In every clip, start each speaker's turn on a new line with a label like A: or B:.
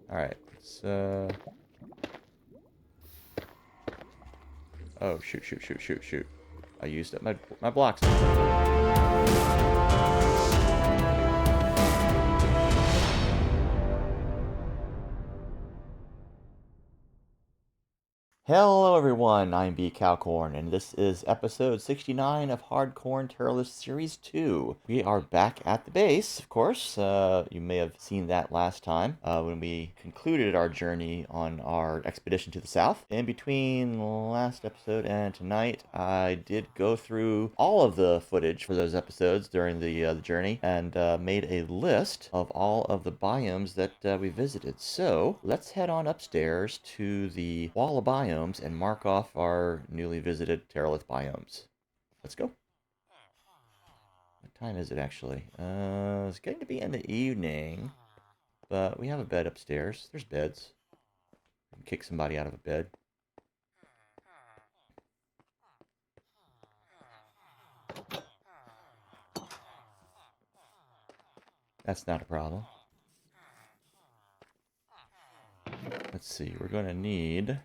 A: Alright, let's, oh, shoot. I used up my blocks. Hello everyone, I'm B. Calcorn, and this is episode 69 of HardCorn Terralith Series 2. We are back at the base, of course. You may have seen that last time when we concluded our journey on our expedition to the south. In between last episode and tonight, I did go through all of the footage for those episodes during the journey and made a list of all of the biomes that we visited. So let's head on upstairs to the Wall of Biomes and mark off our newly visited Terralith biomes. Let's go. What time is it actually? It's getting to be in the evening, but we have a bed upstairs. There's beds. We can kick somebody out of a bed. That's not a problem. Let's see. We're going to need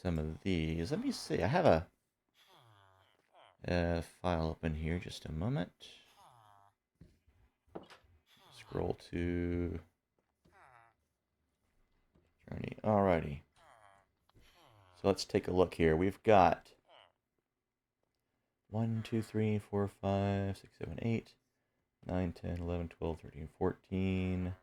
A: some of these. Let me see. I have a file open here. Just a moment. Scroll to journey. Alrighty. So let's take a look here. We've got 1, 2, 3, 4, 5, 6, 7, 8, 9, 10, 11, 12, 13, 14,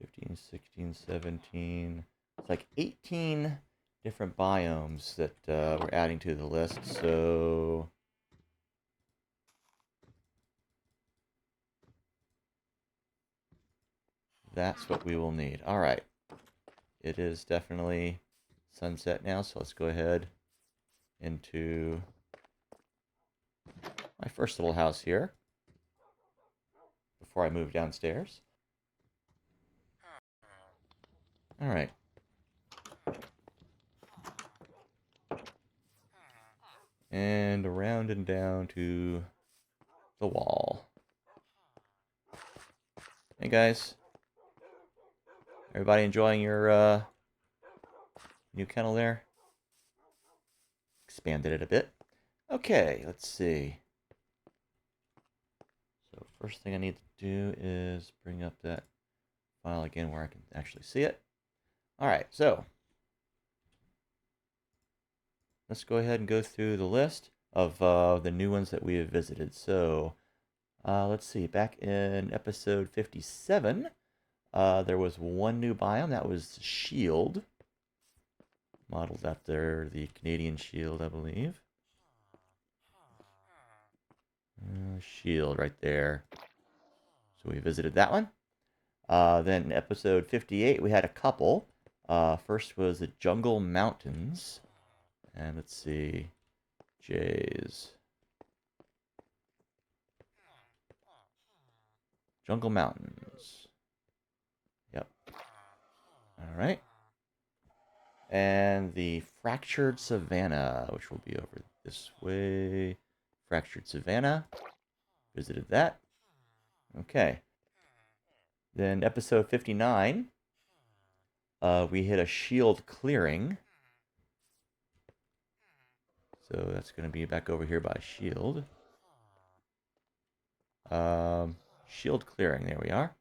A: 15, 16, 17. It's like 18 different biomes that we're adding to the list. So that's what we will need. All right. It is definitely sunset now, so let's go ahead into my first little house here before I move downstairs. All right. And around and down to the wall. Hey guys. Everybody enjoying your new kennel there? Expanded it a bit. Okay, let's see. So first thing I need to do is bring up that file again where I can actually see it. All right, so let's go ahead and go through the list of the new ones that we have visited. So let's see, back in episode 57, there was one new biome, that was Shield. Modeled after the Canadian Shield, I believe. Shield right there. So we visited that one. Then in episode 58, we had a couple. First was the Jungle Mountains. And let's see. J's. Jungle Mountains. Yep. All right. And the Fractured Savannah, which will be over this way. Fractured Savannah. Visited that. Okay. Then episode 59, we hit a shield clearing. So that's going to be back over here by shield. Shield clearing, there we are.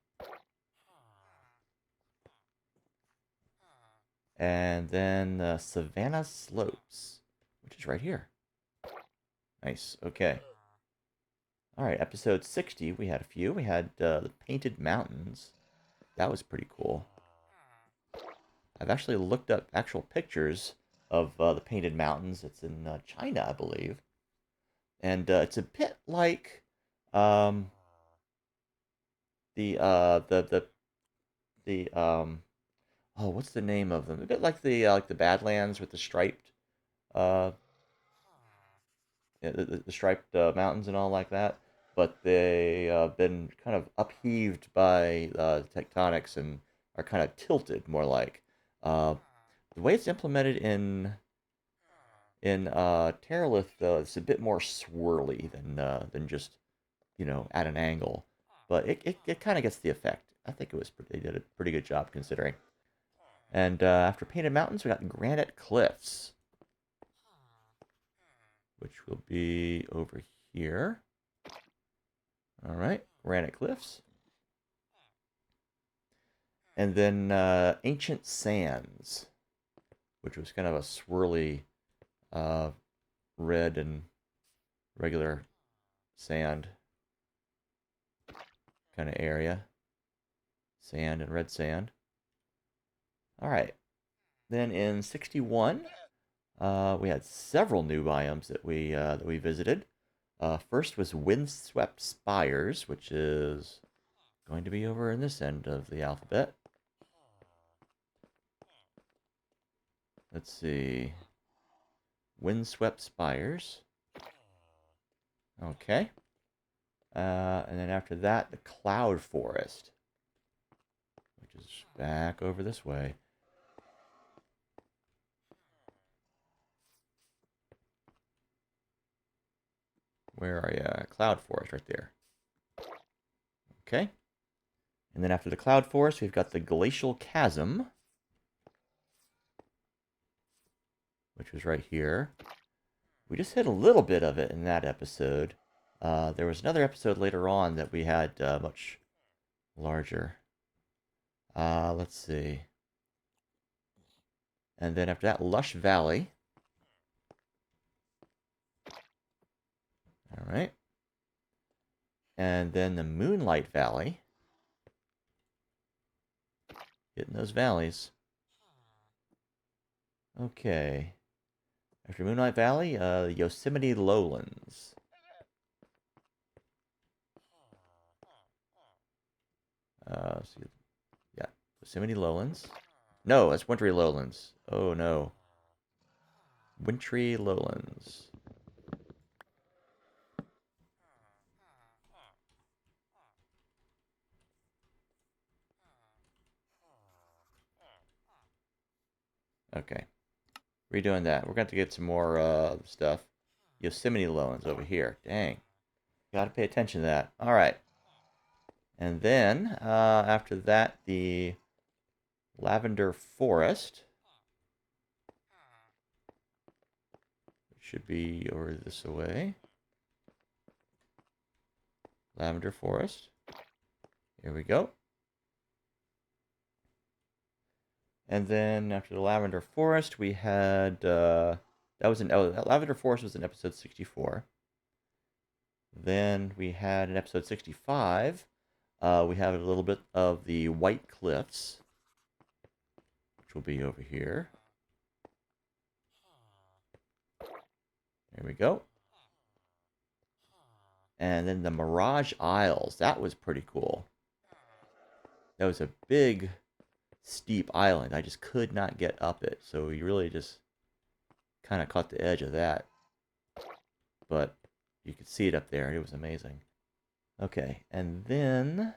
A: And then Savannah Slopes, which is right here. Nice, okay. All right, episode 60, we had a few. We had the Painted Mountains. That was pretty cool. I've actually looked up actual pictures of the Painted Mountains. It's in China, I believe. And it's a bit like the oh, what's the name of them? A bit like the Badlands with the striped uh the striped mountains and all like that, but they been kind of upheaved by tectonics and are kind of tilted more like. The way it's implemented in Terralith, though, it's a bit more swirly than just, at an angle. But it kind of gets the effect. I think it was they did a pretty good job considering. And after Painted Mountains, we got Granite Cliffs, which will be over here. All right, Granite Cliffs. And then Ancient Sands, which was kind of a swirly red and regular sand kind of area. Sand and red sand. All right. Then in 61, we had several new biomes that we visited. First was Windswept Spires, which is going to be over in this end of the alphabet. Let's see. Windswept Spires. Okay. And then after that, the Cloud Forest, which is back over this way. Where are you? Cloud Forest, right there. Okay. And then after the Cloud Forest, we've got the Glacial Chasm, which was right here. We just hit a little bit of it in that episode. There was another episode later on that we had much larger. Let's see. And then after that, Lush Valley. All right. And then the Moonlight Valley. Hitting those valleys. Okay. After Moonlight Valley, Yosemite Lowlands. Yeah, Yosemite Lowlands. No, that's Wintry Lowlands. Oh no. Wintry Lowlands. Okay. Redoing that. We're going to get some more stuff. Yosemite Lowlands over here. Dang. Gotta pay attention to that. Alright. And then, after that, the Lavender Forest. It should be over this way. Lavender Forest. Here we go. And then after the Lavender Forest, we had Lavender Forest was in episode 64. Then we had in episode 65, we have a little bit of the White Cliffs, which will be over here. There we go. And then the Mirage Isles. That was pretty cool. That was a big, steep island. I just could not get up it. So we really just kind of caught the edge of that. But you could see it up there. It was amazing. Okay, and then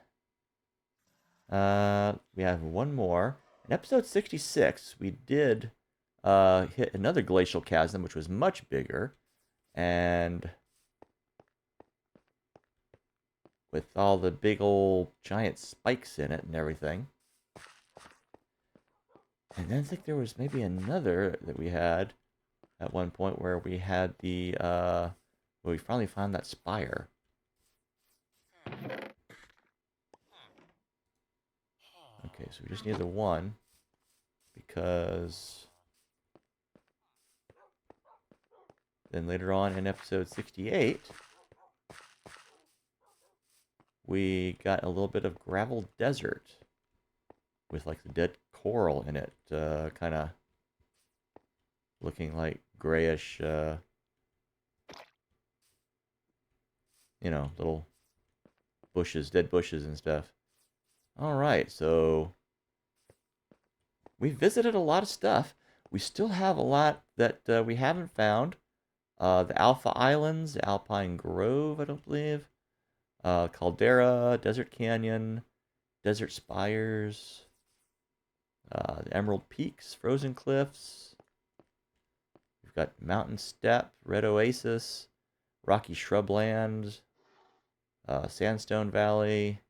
A: we have one more. In episode 66, we did hit another glacial chasm, which was much bigger. And with all the big old giant spikes in it and everything. And then I think there was maybe another that we had at one point where we had the, where we finally found that spire. Okay, so we just need the one, because then later on in episode 68, we got a little bit of gravel desert with like the dead coral in it, kind of looking like grayish, little bushes, dead bushes and stuff. All right, so we visited a lot of stuff. We still have a lot that we haven't found. The Alpha Islands, the Alpine Grove, I don't believe. Caldera, Desert Canyon, Desert Spires, the Emerald Peaks, Frozen Cliffs. We've got Mountain Step, Red Oasis, Rocky Shrubland, Sandstone Valley,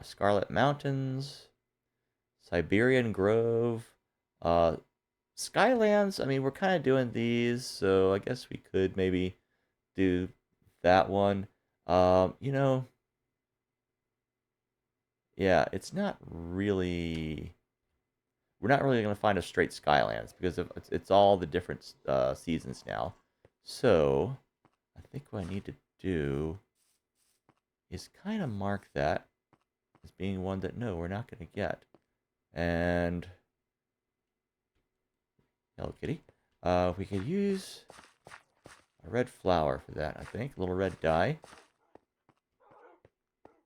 A: Scarlet Mountains, Siberian Grove, uh, Skylands. I mean, we're kind of doing these, so I guess we could maybe do that one. You know, yeah, it's not really. We're not really going to find a straight Skylands because it's all the different seasons now. So I think what I need to do is kind of mark that as being one that no, we're not going to get. And Hello Kitty. We could use a red flower for that, I think. A little red dye.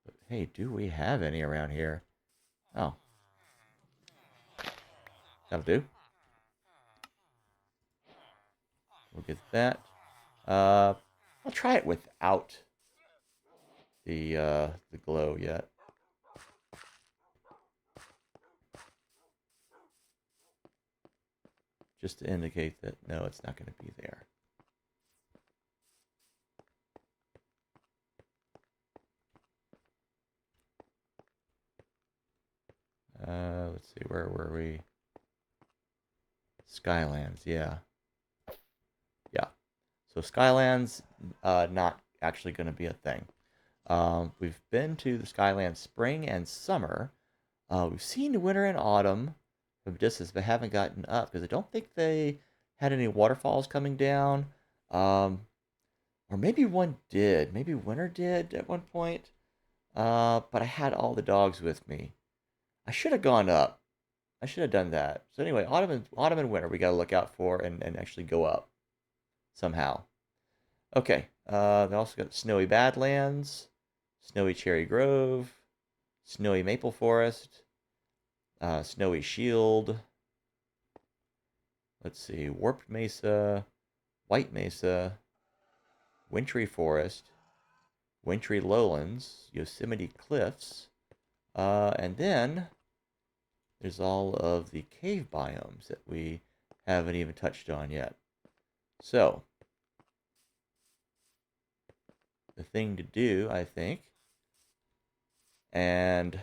A: But hey, do we have any around here? Oh. That'll do. We'll get that. I'll try it without the glow yet. Just to indicate that no, it's not going to be there. Let's see, where were we? Skylands, yeah. Yeah. So Skylands, not actually going to be a thing. We've been to the Skylands spring and summer. We've seen winter and autumn from distance, but haven't gotten up because I don't think they had any waterfalls coming down. Or maybe one did. Maybe winter did at one point. But I had all the dogs with me. I should have gone up. I should have done that. So anyway, autumn and winter we got to look out for and actually go up somehow. Okay. They also got Snowy Badlands, Snowy Cherry Grove, Snowy Maple Forest, Snowy Shield. Let's see, Warped Mesa, White Mesa, Wintry Forest, Wintry Lowlands, Yosemite Cliffs, and then there's all of the cave biomes that we haven't even touched on yet. So, the thing to do, I think, and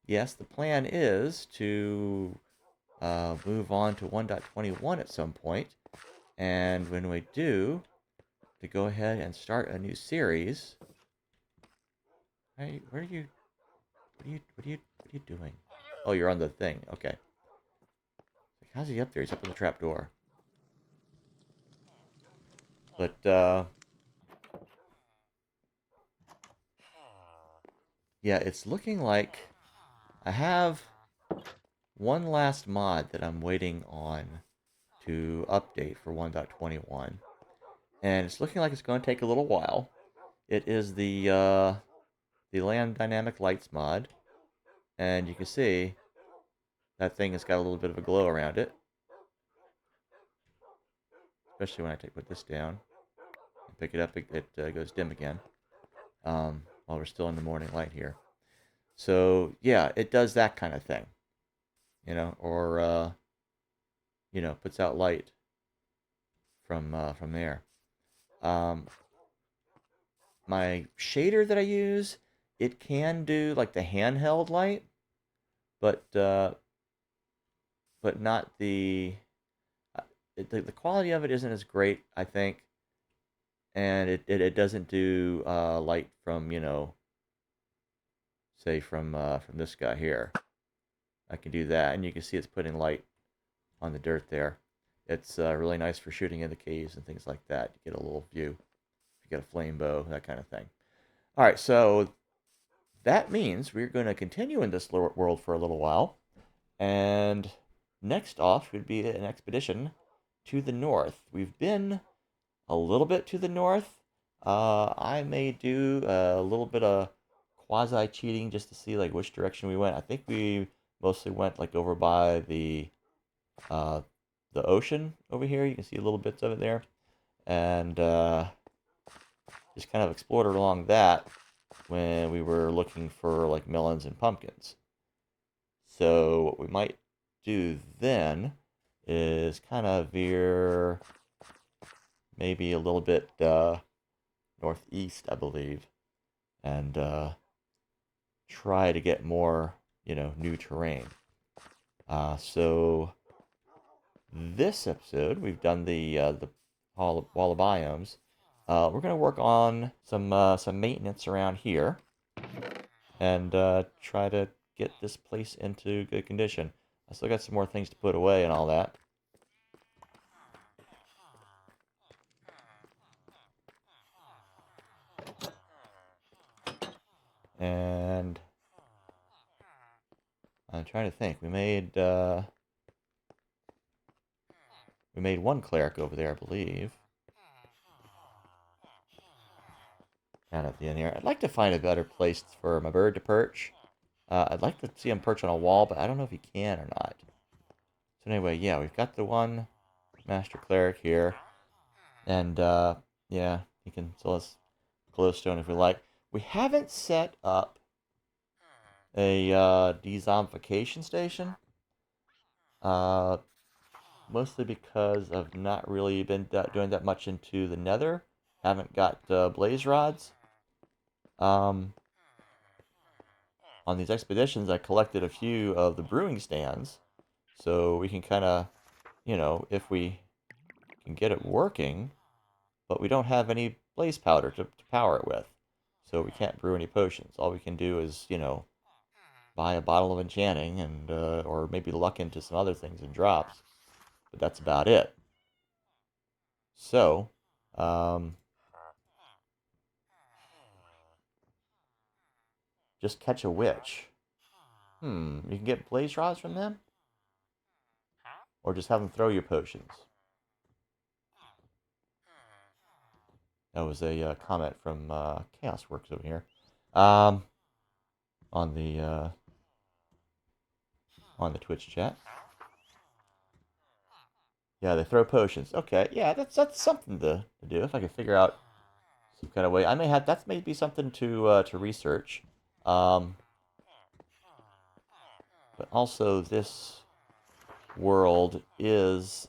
A: yes, the plan is to move on to 1.21 at some point, and when we do, to go ahead and start a new series. Hey, where are you? What are you doing? Oh, you're on the thing. Okay. How's he up there? He's up in the trap door. But yeah, it's looking like I have one last mod that I'm waiting on to update for 1.21, and it's looking like it's going to take a little while. It is the land dynamic lights mod, and you can see that thing has got a little bit of a glow around it, especially when I put this down and pick it up. It goes dim again while we're still in the morning light here. So yeah, it does that kind of thing, or puts out light from there. Um, my shader that I use, it can do like the handheld light, but not the quality of it isn't as great, I think, and it doesn't do light from say from this guy here. I can do that, and you can see it's putting light on the dirt there. It's really nice for shooting in the caves and things like that. You get a little view. If you get a flame bow, that kind of thing. All right, so that means we're going to continue in this world for a little while, and next off would be an expedition to the north. We've been a little bit to the north. I may do a little bit of quasi cheating just to see like which direction we went. I think we mostly went like over by uh, the ocean over here. You can see a little bits of it there, and just kind of explored along that when we were looking for like melons and pumpkins. So what we might do then is kind of veer maybe a little bit northeast, I believe, and try to get more, new terrain. So this episode, we've done the Wall of Biomes. We're gonna work on some maintenance around here and try to get this place into good condition. I still got some more things to put away and all that. And I'm trying to think. We made one cleric over there, I believe. Down at the end here. I'd like to find a better place for my bird to perch. I'd like to see him perch on a wall, but I don't know if he can or not. So anyway, yeah, we've got the one master cleric here. And, yeah, he can sell us glowstone if we like. We haven't set up a de-zombification station. Mostly because I've not really been doing that much into the nether. Haven't got blaze rods. On these expeditions, I collected a few of the brewing stands. So we can kind of, if we can get it working, but we don't have any blaze powder to power it with. So we can't brew any potions. All we can do is, buy a bottle of enchanting and or maybe luck into some other things and drops. But that's about it. So, just catch a witch. You can get blaze rods from them? Or just have them throw you potions. That was a comment from Chaos Works over here. On the Twitch chat. Yeah, they throw potions. Okay, yeah, that's something to do. If I can figure out some kind of way, I may have. That's maybe something to research. But also this world is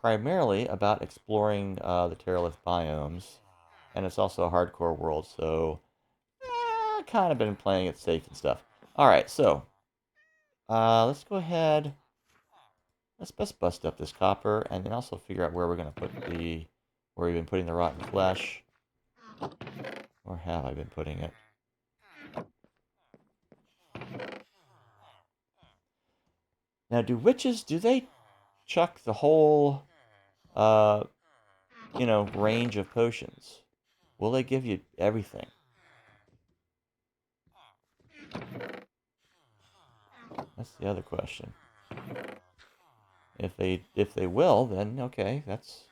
A: primarily about exploring the Terralith biomes, and it's also a hardcore world, so kind of been playing it safe and stuff. All right, so let's go ahead. Let's best bust up this copper, and then also figure out where we're gonna put where we've been putting the rotten flesh, or have I been putting it? Now, do witches do they chuck the whole uh range of potions? Will they give you everything? That's the other question. If they will, then okay, that's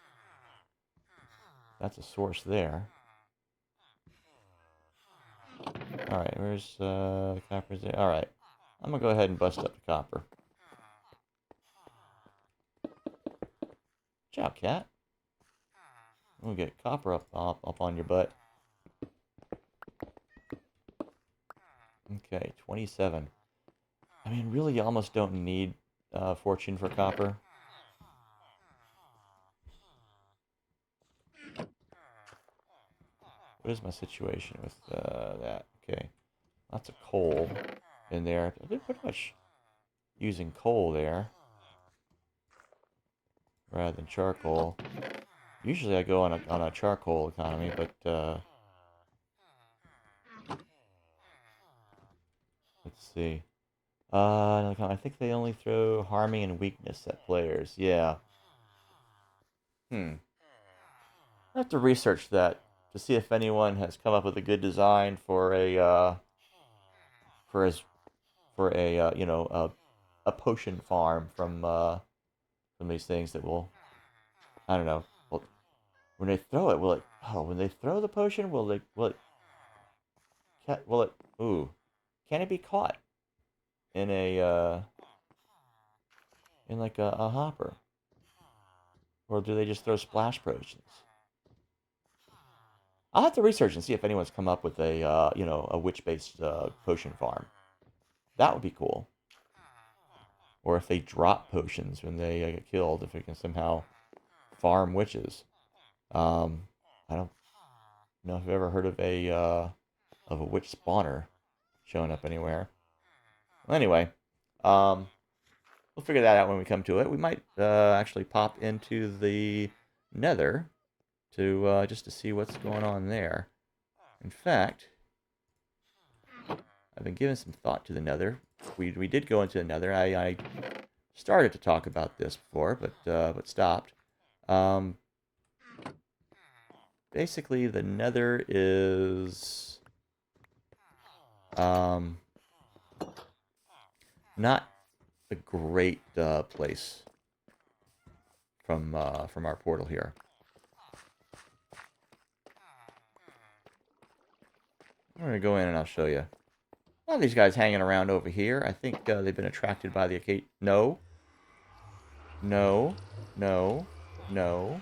A: a source there. All right, where's the copper's there? All right, I'm gonna go ahead and bust up the copper. Ciao, cat. We'll get copper up on your butt. Okay, 27. I mean, really, you almost don't need fortune for copper. What is my situation with that? Okay, lots of coal in there. I've been pretty much using coal there rather than charcoal. Usually I go on a charcoal economy, but let's see. I think they only throw harming and weakness at players. Yeah. I have to research that to see if anyone has come up with a good design for a for his for a a potion farm from these things that will, I don't know. Well, when they throw it, will it? Oh, when they throw the potion, will it? Ooh, can it be caught in a in like a hopper, or do they just throw splash potions? I'll have to research and see if anyone's come up with a a witch-based potion farm. That would be cool. Or if they drop potions when they get killed, if it can somehow farm witches. I don't know if you've ever heard of a of a witch spawner showing up anywhere. Well, anyway, we'll figure that out when we come to it. We might actually pop into the nether to just to see what's going on there. In fact, I've been giving some thought to the nether. We did go into the nether. I started to talk about this before, but stopped. Basically, the nether is not a great place from our portal here. I'm gonna go in and I'll show you. A lot of these guys hanging around over here. I think they've been attracted by the occasion. No. No. No. No.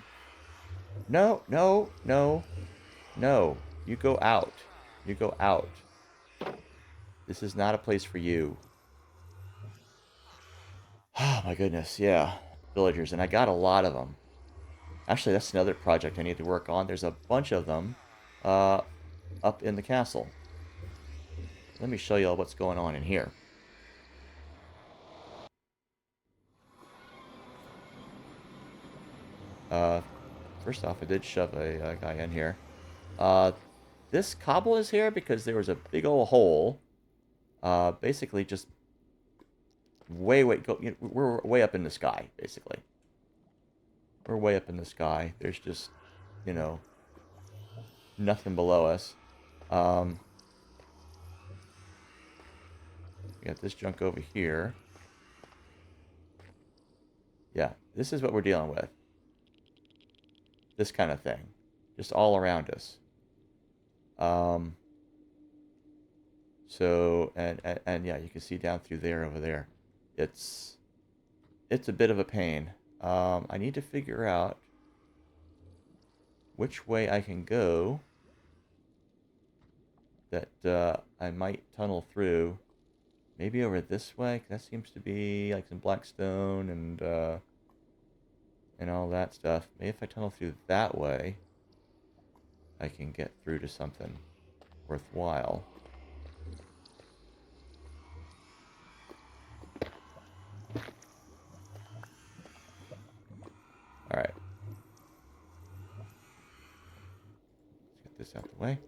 A: No. No. No. No. You go out. You go out. This is not a place for you. Oh my goodness, yeah. Villagers, and I got a lot of them. Actually, that's another project I need to work on. There's a bunch of them up in the castle. Let me show you all what's going on in here. First off, I did shove a guy in here. This cobble is here because there was a big old hole. Basically just we're way up in the sky, basically. We're way up in the sky. There's just, you know, nothing below us. We got this junk over here. Yeah, this is what we're dealing with. This kind of thing. Just all around us. So, and yeah, you can see down through there over there. It's a bit of a pain. I need to figure out which way I can go that I might tunnel through. Maybe over this way, 'cause that seems to be like some black stone and all that stuff. Maybe if I tunnel through that way, I can get through to something worthwhile. Alright. Let's get this out the way.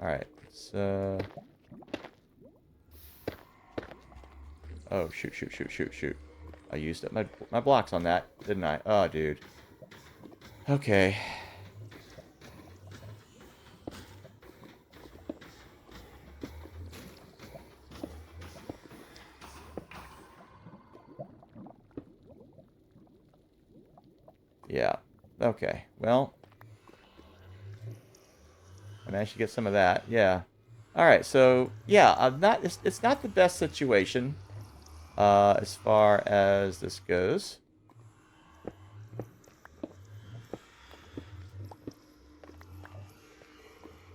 A: Alright, let's oh, shoot. I used up my blocks on that, didn't I? Oh, dude. Okay. Yeah. Okay. Well, I managed to get some of that. Yeah. All right. So yeah, I'm not. It's not the best situation as far as this goes.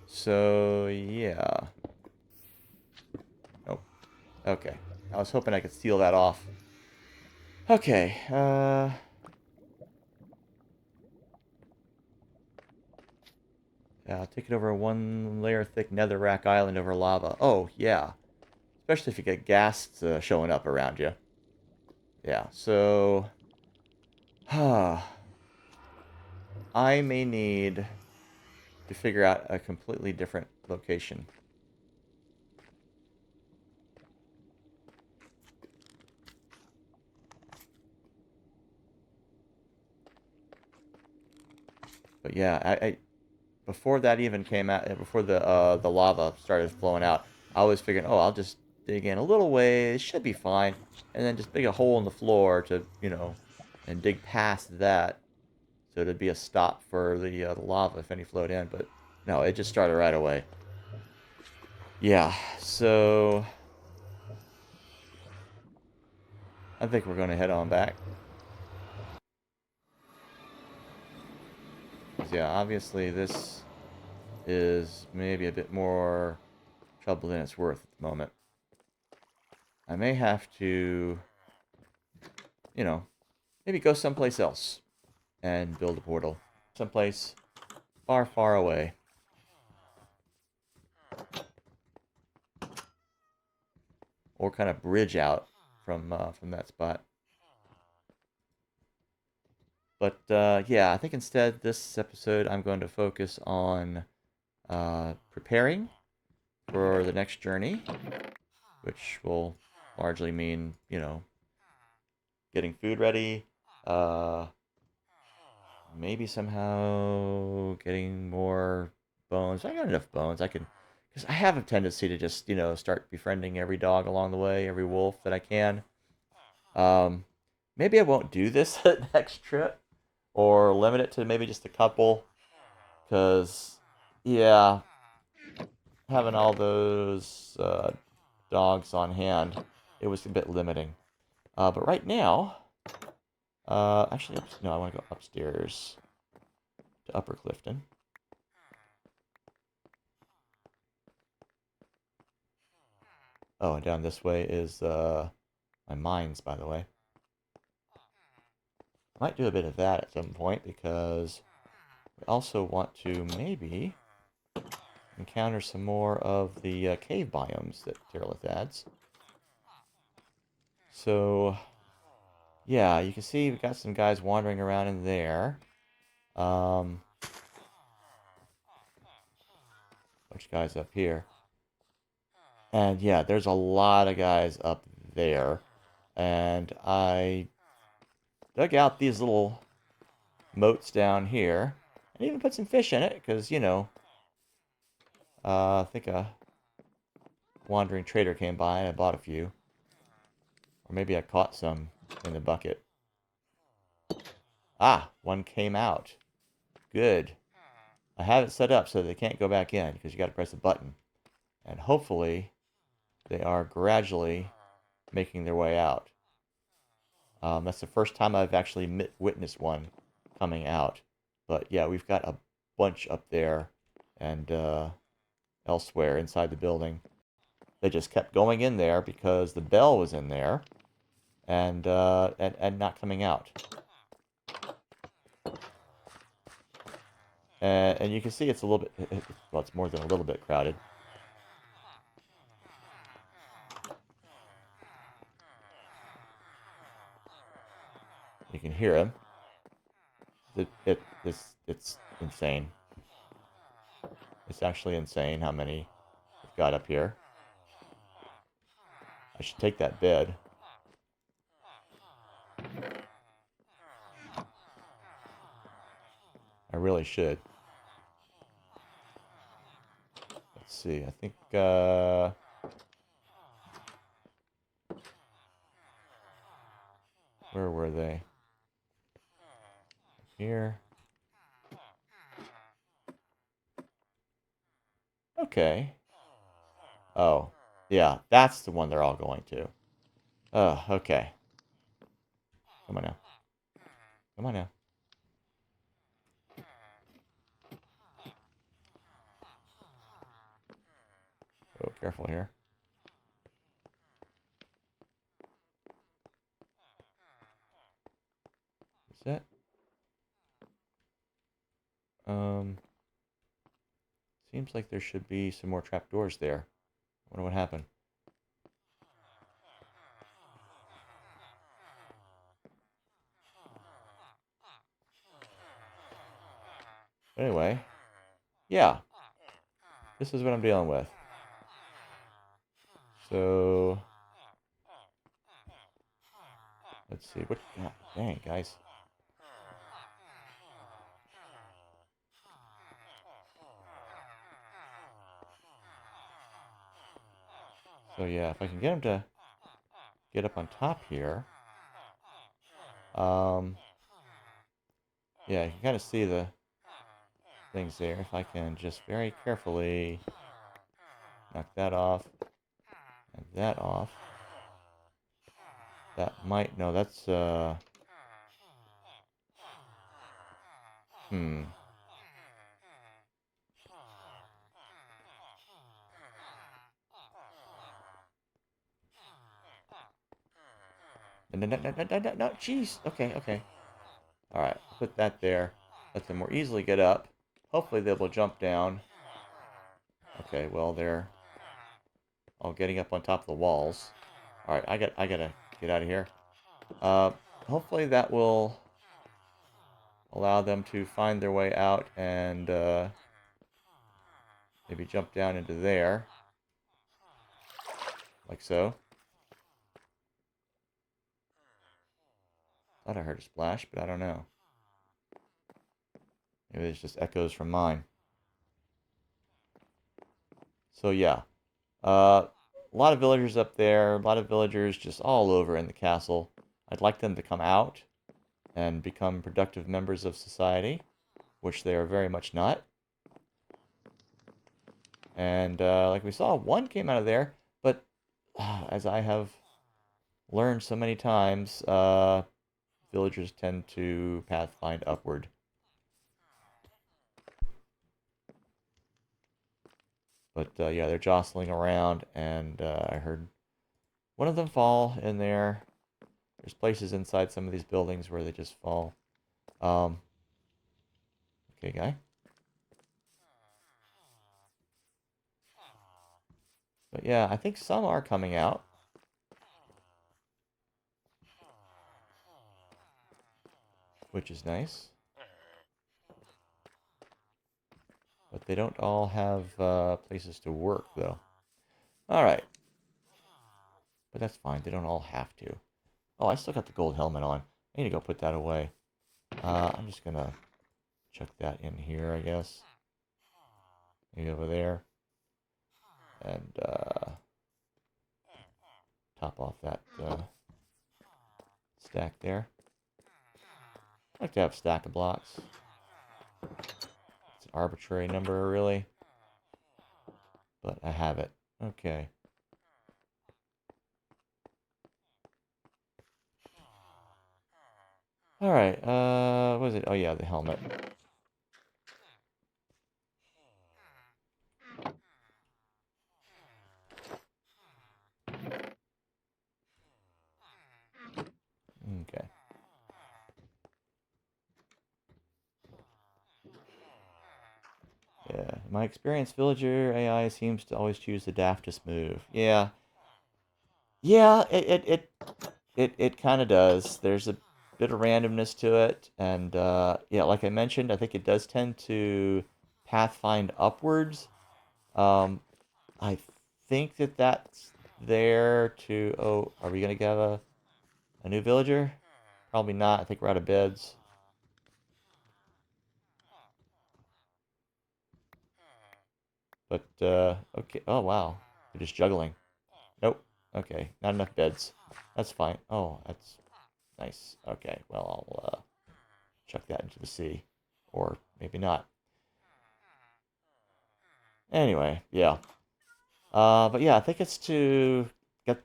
A: So yeah. Nope. Okay. I was hoping I could steal that off. Okay. Yeah, I'll take it over a 1 layer thick netherrack island over lava. Oh, yeah. Especially if you get ghasts showing up around you. Yeah, so... I may need to figure out a completely different location. But yeah, I before that even came out, before the lava started flowing out, I was figuring, oh, I'll just dig in a little way, it should be fine, and then just dig a hole in the floor to, you know, and dig past that, so it'd be a stop for the lava if any flowed in. But no, it just started right away. Yeah, so I think we're going to head on back. Yeah, obviously this is maybe a bit more trouble than it's worth at the moment. I may have to, you know, maybe go someplace else and build a portal. Someplace far, far away. or kind of bridge out from that spot. But yeah, I think instead this episode I'm going to focus on preparing for the next journey, which will largely mean, you know, getting food ready, uh, maybe somehow getting more bones. I got enough bones. I can, because I have a tendency to just, you know, start befriending every dog along the way, every wolf that I can. Um, Maybe I won't do this next trip, or limit it to maybe just a couple, because, yeah, having all those dogs on hand, it was a bit limiting. But right now, actually, no, I want to go upstairs to Upper Clifton. Oh, and down this way is my mines, by the way. I might do a bit of that at some point because we also want to maybe encounter some more of the cave biomes that Terralith adds. So, yeah, you can see we've got some guys wandering around in there. Bunch of guys up here. And yeah, there's a lot of guys up there. And I dug out these little moats down here. And even put some fish in it, because, you know, I think a wandering trader came by and I bought a few. Or maybe I caught some in the bucket. Ah, one came out. Good. I have it set up so they can't go back in, because you got to press a button. And hopefully they are gradually making their way out. That's the first time I've actually witnessed one coming out. But yeah, we've got a bunch up there and elsewhere inside the building. They just kept going in there because the bell was in there and not coming out. And you can see it's a little bit, well, it's more than a little bit crowded. You can hear him. It's insane. It's actually insane how many we've got up here. I should take that bed. I really should. Let's see. I think where were they? Here. Okay. Oh, yeah, that's the one they're all going to. Oh, okay. Come on now. Come on now. Oh, careful here. Is that? Seems like there should be some more trapdoors there. I wonder what happened. Anyway, yeah, this is what I'm dealing with. So, let's see. What? God, dang, guys. So yeah, if I can get him to get up on top here, yeah, you can kind of see the things there. If I can just very carefully knock that off and that off, that might, no, that's, hmm. No, jeez. Okay, okay. Alright, put that there. Let them more easily get up. Hopefully they will jump down. Okay, well, they're all getting up on top of the walls. All right, I gotta get out of here. Uh, Hopefully that will allow them to find their way out and maybe jump down into there, like so. Thought I heard a splash, but I don't know. Maybe it's just echoes from mine. So yeah, a lot of villagers up there, a lot of villagers just all over in the castle. I'd like them to come out and become productive members of society, which they are very much not. And like we saw, one came out of there, but as I have learned so many times, villagers tend to pathfind upward. But yeah, they're jostling around, and I heard one of them fall in there. There's places inside some of these buildings where they just fall. Um, okay, guy. But yeah, I think some are coming out, which is nice. But they don't all have places to work, though. All right. But that's fine. They don't all have to. Oh, I still got the gold helmet on. I need to go put that away. I'm just going to chuck that in here, I guess. Maybe over there. And top off that stack there. I like to have a stack of blocks. It's an arbitrary number, really. But I have it. Okay. All right. What is it? Oh, yeah, the helmet. Okay. Yeah, my experienced villager AI seems to always choose the daftest move. Yeah, yeah, it kind of does. There's a bit of randomness to it, and yeah, like I mentioned, I think it does tend to pathfind upwards. Um, I think that that's there to. Oh, are we gonna get a new villager? Probably not. I think we're out of beds. But okay. Oh wow, they're just juggling. Nope. Okay, not enough beds. That's fine. Oh, that's nice. Okay, well, I'll chuck that into the sea. Or maybe not. Anyway, yeah. But yeah, I think it's to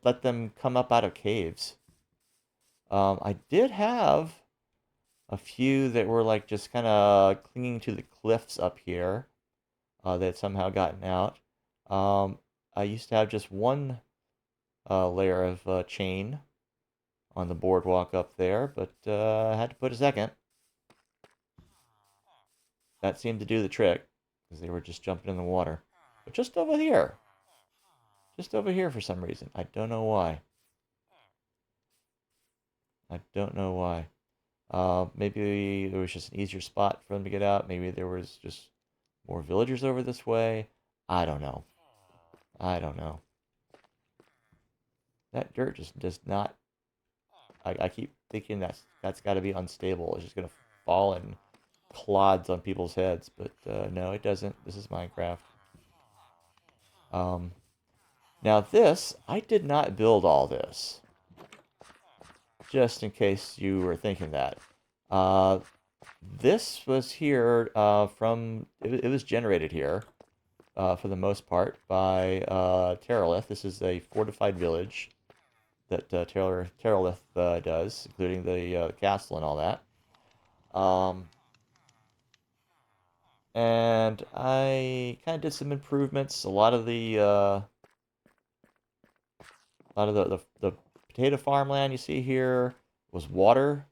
A: let them come up out of caves. I did have a few that were like just kind of clinging to the cliffs up here that had somehow gotten out. Um, I used to have just one layer of chain on the boardwalk up there, but I had to put a second. That seemed to do the trick, because they were just jumping in the water. But just over here for some reason. I don't know why. I don't know why. Maybe there was just an easier spot for them to get out. Maybe there was just more villagers over this way. I don't know. I don't know. That dirt just does not. I keep thinking that's got to be unstable. It's just gonna fall in clods on people's heads, but no, it doesn't. This is Minecraft. Um, Now this, I did not build all this, just in case you were thinking that. Uh, this was here it was generated here, for the most part, by Terralith. This is a fortified village that Terralith does, including the castle and all that. Um, and I kind of did some improvements. A lot of the potato farmland you see here was water.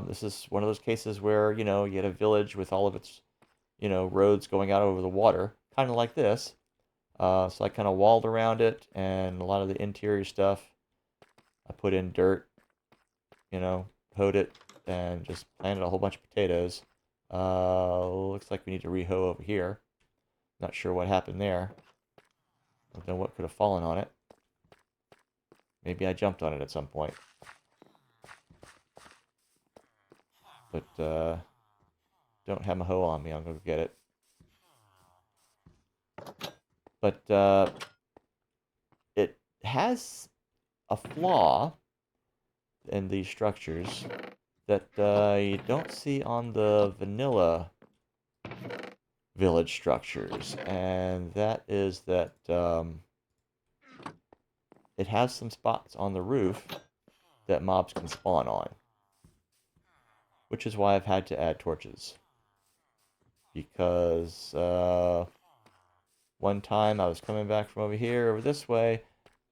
A: This is one of those cases where, you had a village with all of its, roads going out over the water, kind of like this. So I kind of walled around it, and a lot of the interior stuff I put in dirt, hoed it, and just planted a whole bunch of potatoes. Looks like we need to rehoe over here. Not sure what happened there. Don't know what could have fallen on it. Maybe I jumped on it at some point. But, don't have my hoe on me. I'm going to get it. But, it has a flaw in these structures that you don't see on the vanilla village structures, and that is that it has some spots on the roof that mobs can spawn on, which is why I've had to add torches. Because one time I was coming back from over here, over this way,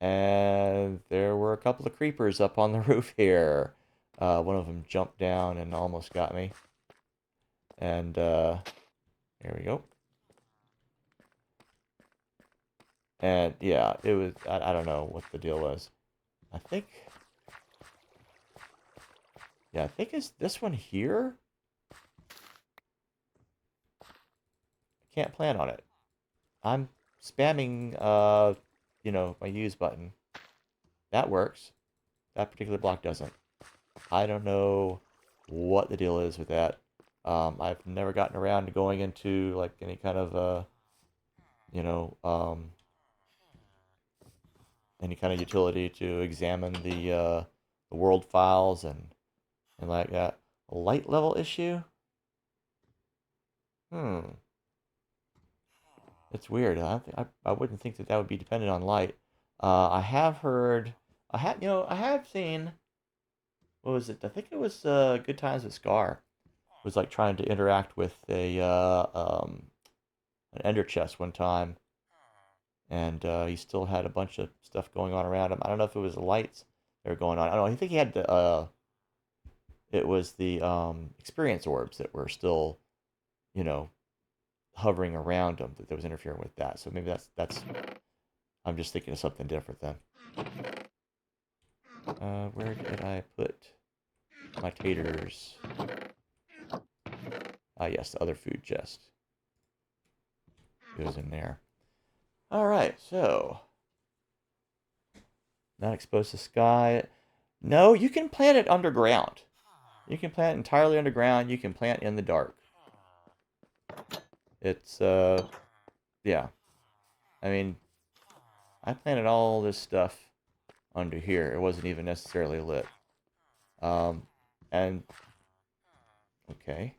A: and there were a couple of creepers up on the roof here. One of them jumped down and almost got me. And here we go. And yeah, it was, I don't know what the deal was. I think, yeah, I think it's this one here. I can't plant on it. I'm spamming, my use button. That works. That particular block doesn't. I don't know what the deal is with that. I've never gotten around to going into like any kind of you know, um, any kind of utility to examine the world files and like that. A light level issue? Hmm. It's weird. I wouldn't think that that would be dependent on light. I have heard. I have seen. What was it? I think it was Good Times with Scar. Was like trying to interact with an ender chest one time, and he still had a bunch of stuff going on around him. I don't know if it was the lights that were going on. I don't know. I think he had the it was the experience orbs that were still, you know, hovering around him that was interfering with that. So maybe that's. I'm just thinking of something different then. Where did I put my taters? Ah, yes, the other food chest. It was in there. All right, so not exposed to sky. No, you can plant it underground. You can plant entirely underground. You can plant in the dark. It's yeah. I mean, I planted all this stuff under here. It wasn't even necessarily lit. Um, and okay.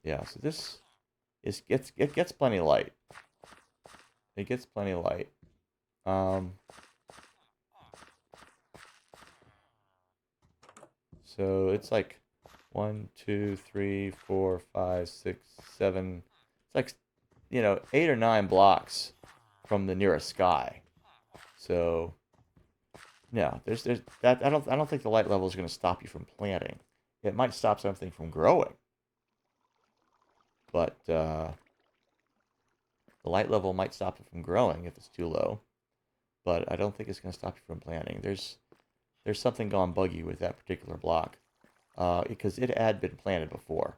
A: Yeah, so this it gets plenty of light. It gets plenty of light. Um, so it's like 1, 2, 3, 4, 5, 6, 7. It's like 8 or 9 blocks from the nearest sky. So yeah, there's that. I don't think the light level is going to stop you from planting. It might stop something from growing, but the light level might stop it from growing if it's too low. But I don't think it's going to stop you from planting. There's something gone buggy with that particular block, because it had been planted before.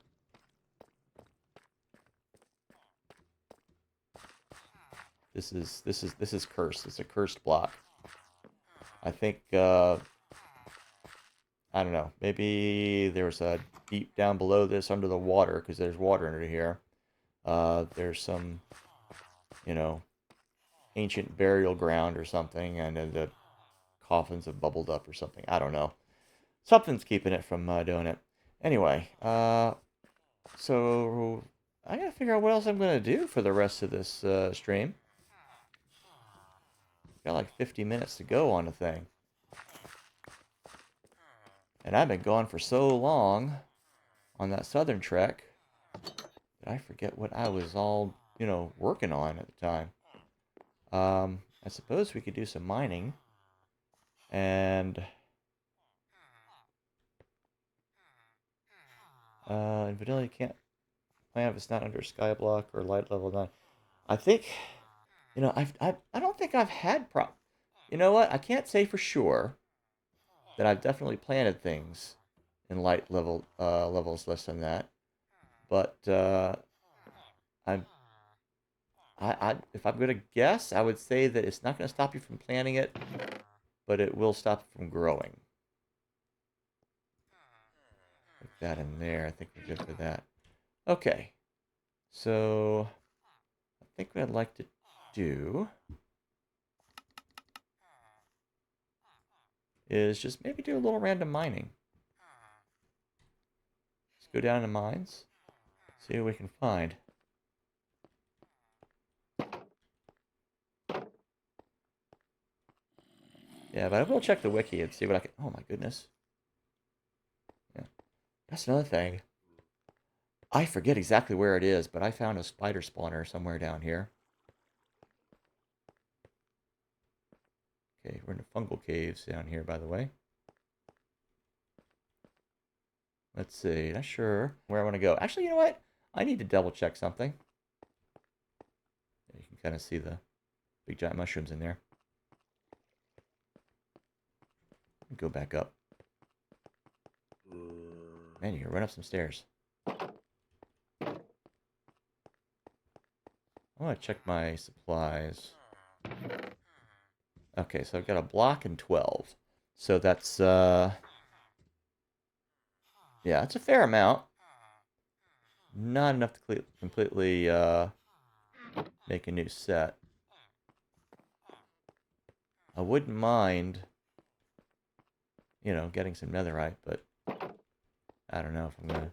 A: This is cursed. It's a cursed block. I think I don't know. Maybe there was a deep down below this under the water because there's water under here. There's some, you know, ancient burial ground or something, and then the coffins have bubbled up or something. I don't know. Something's keeping it from doing it. Anyway, so I gotta figure out what else I'm gonna do for the rest of this stream. Got like 50 minutes to go on the thing. And I've been gone for so long on that southern trek that I forget what I was all, working on at the time. I suppose we could do some mining. And in vanilla you can't plant if it's not under skyblock or light level 9. I think You know, I don't think I've had You know what? I can't say for sure that I've definitely planted things in light levels less than that. But I'm if I'm gonna guess, I would say that it's not gonna stop you from planting it, but it will stop it from growing. Put that in there. I think we're good for that. Okay, so I think what I'd like to do is just maybe do a little random mining. Let's go down to mines, see what we can find. Yeah, but I will check the wiki and see what I can. Oh my goodness. Yeah, that's another thing. I forget exactly where it is, but I found a spider spawner somewhere down here. Okay, we're in the fungal caves down here, by the way. Let's see. Not sure where I want to go. Actually, you know what? I need to double check something. You can kind of see the big giant mushrooms in there. Go back up. Man, you can run up some stairs. I want to check my supplies. Okay, so I've got a block and 12. So that's, yeah, that's a fair amount. Not enough to completely make a new set. I wouldn't mind, you know, getting some netherite, but I don't know if I'm going to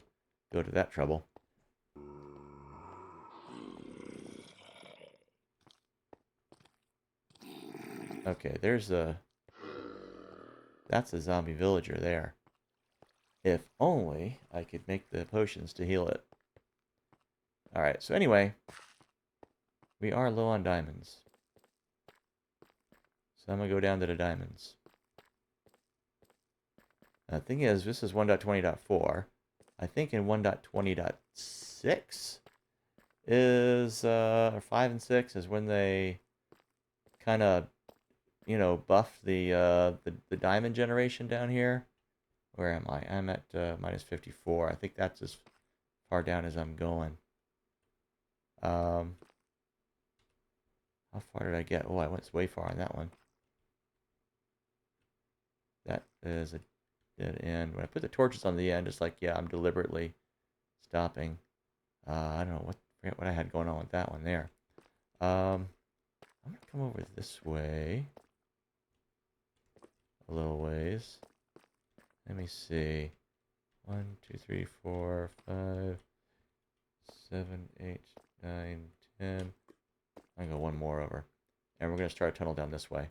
A: go to that trouble. Okay, that's a zombie villager there. If only I could make the potions to heal it. Alright, so anyway, we are low on diamonds. So I'm going to go down to the diamonds. The thing is, this is 1.20.4. I think in 1.20.6 is, or 5 and 6 is when they kind of, you know, buff the diamond generation down here. Where am I? I'm at minus 54. I think that's as far down as I'm going. How far did I get? Oh, I went way far on that one. That is a dead end. When I put the torches on the end, it's like, yeah, I'm deliberately stopping. I don't know forget what I had going on with that one there. I'm gonna come over this way a little ways. Let me see. 1, 2, 3, 4, 5, 7, 8, 9, 10. I'm gonna go one more over. And we're gonna start a tunnel down this way.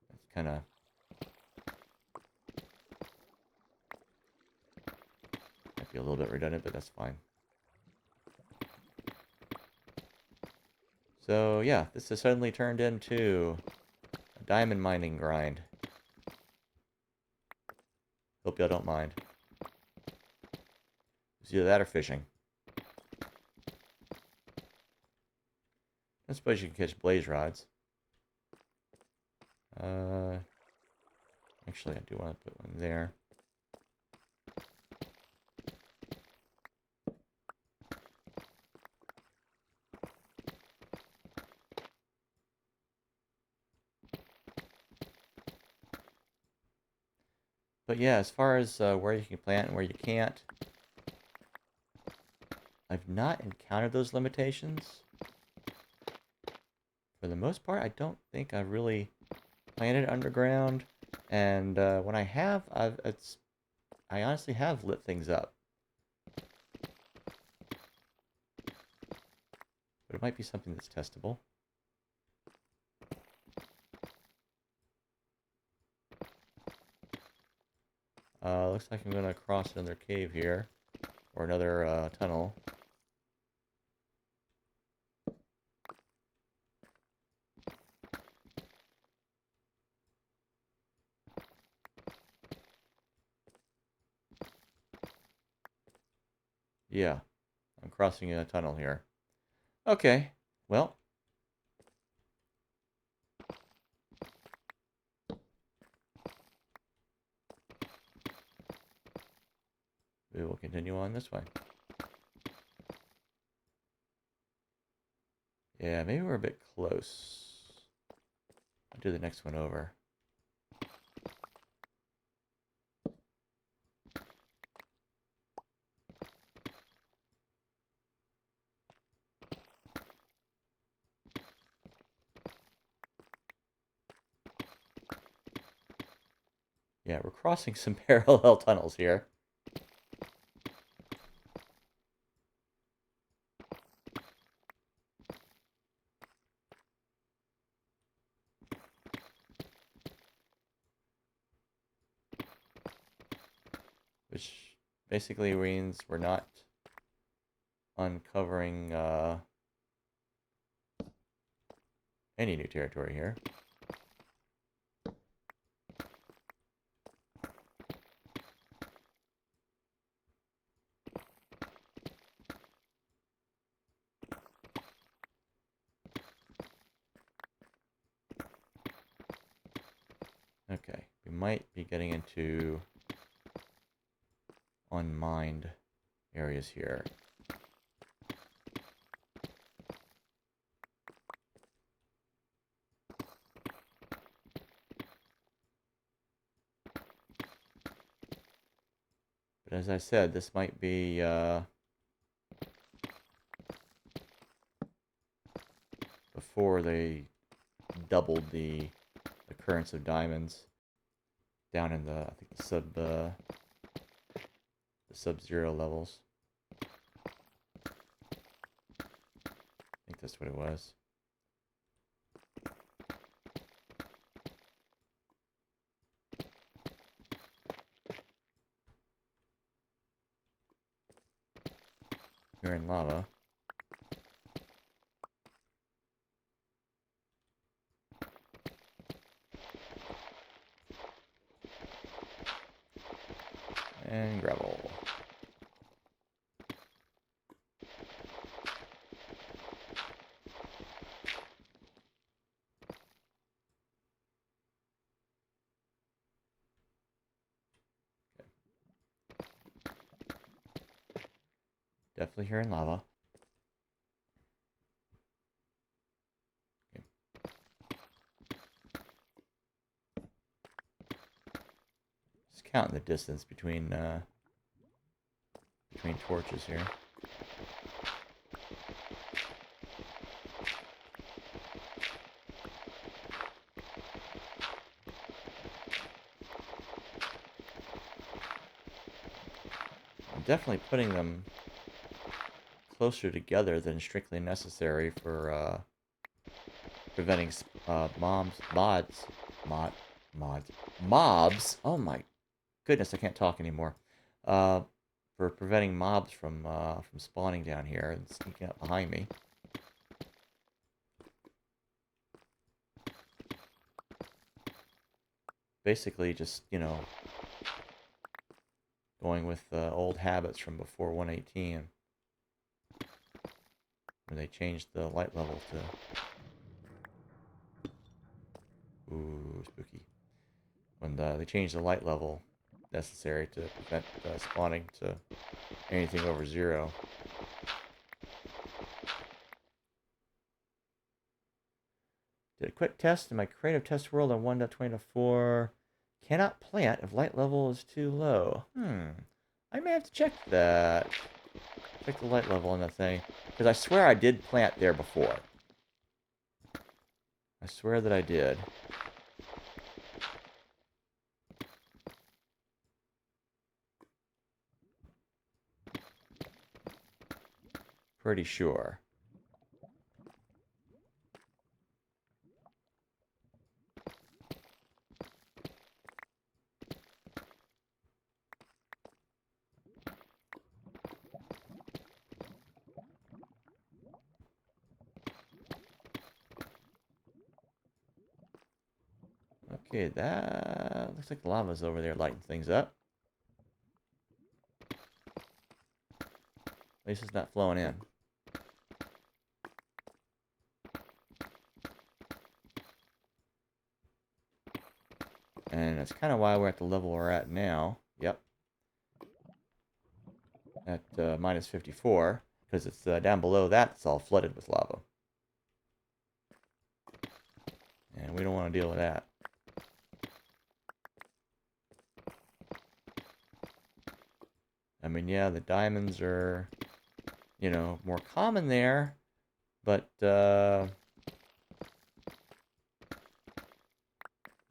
A: That's kind of might be a little bit redundant, but that's fine. So yeah, this has suddenly turned into a diamond mining grind. Hope y'all don't mind. It's either that or fishing. I suppose you can catch blaze rods. Actually, I do want to put one there. But yeah, as far as where you can plant and where you can't, I've not encountered those limitations. For the most part, I don't think I've really planted underground. And when I have, I honestly have lit things up. But it might be something that's testable. Looks like I'm going to cross another cave here. Or another tunnel. Yeah, I'm crossing a tunnel here. Okay, well, we will continue on this way. Yeah, maybe we're a bit close. I'll do the next one over. Yeah, we're crossing some parallel tunnels here. Which basically means we're not uncovering any new territory here. Okay, we might be getting into unmined areas here. But as I said, this might be before they doubled the occurrence of diamonds down in the, I think, the sub-zero levels. I think that's what it was. We're in lava. And gravel. Definitely hearing lava. Okay. Just counting the distance between torches here. I'm definitely putting them closer together than strictly necessary for preventing mobs. Oh my goodness, I can't talk anymore. Uh, for preventing mobs from spawning down here and sneaking up behind me. Basically, just, you know, going with old habits from before 118, when they changed the light level to... Ooh, spooky. When they changed the light level necessary to prevent spawning to anything over 0. Did a quick test in my creative test world on 1.20.4. Cannot plant if light level is too low. I may have to check that. Check the light level on that thing. Because I swear I did plant there before. I swear that I did. Pretty sure. Okay, that looks like the lava's over there lighting things up. At least it's not flowing in. And that's kind of why we're at the level we're at now. Yep. At minus 54. Because it's down below that, it's all flooded with lava. And we don't want to deal with that. I mean, yeah, the diamonds are, you know, more common there, but,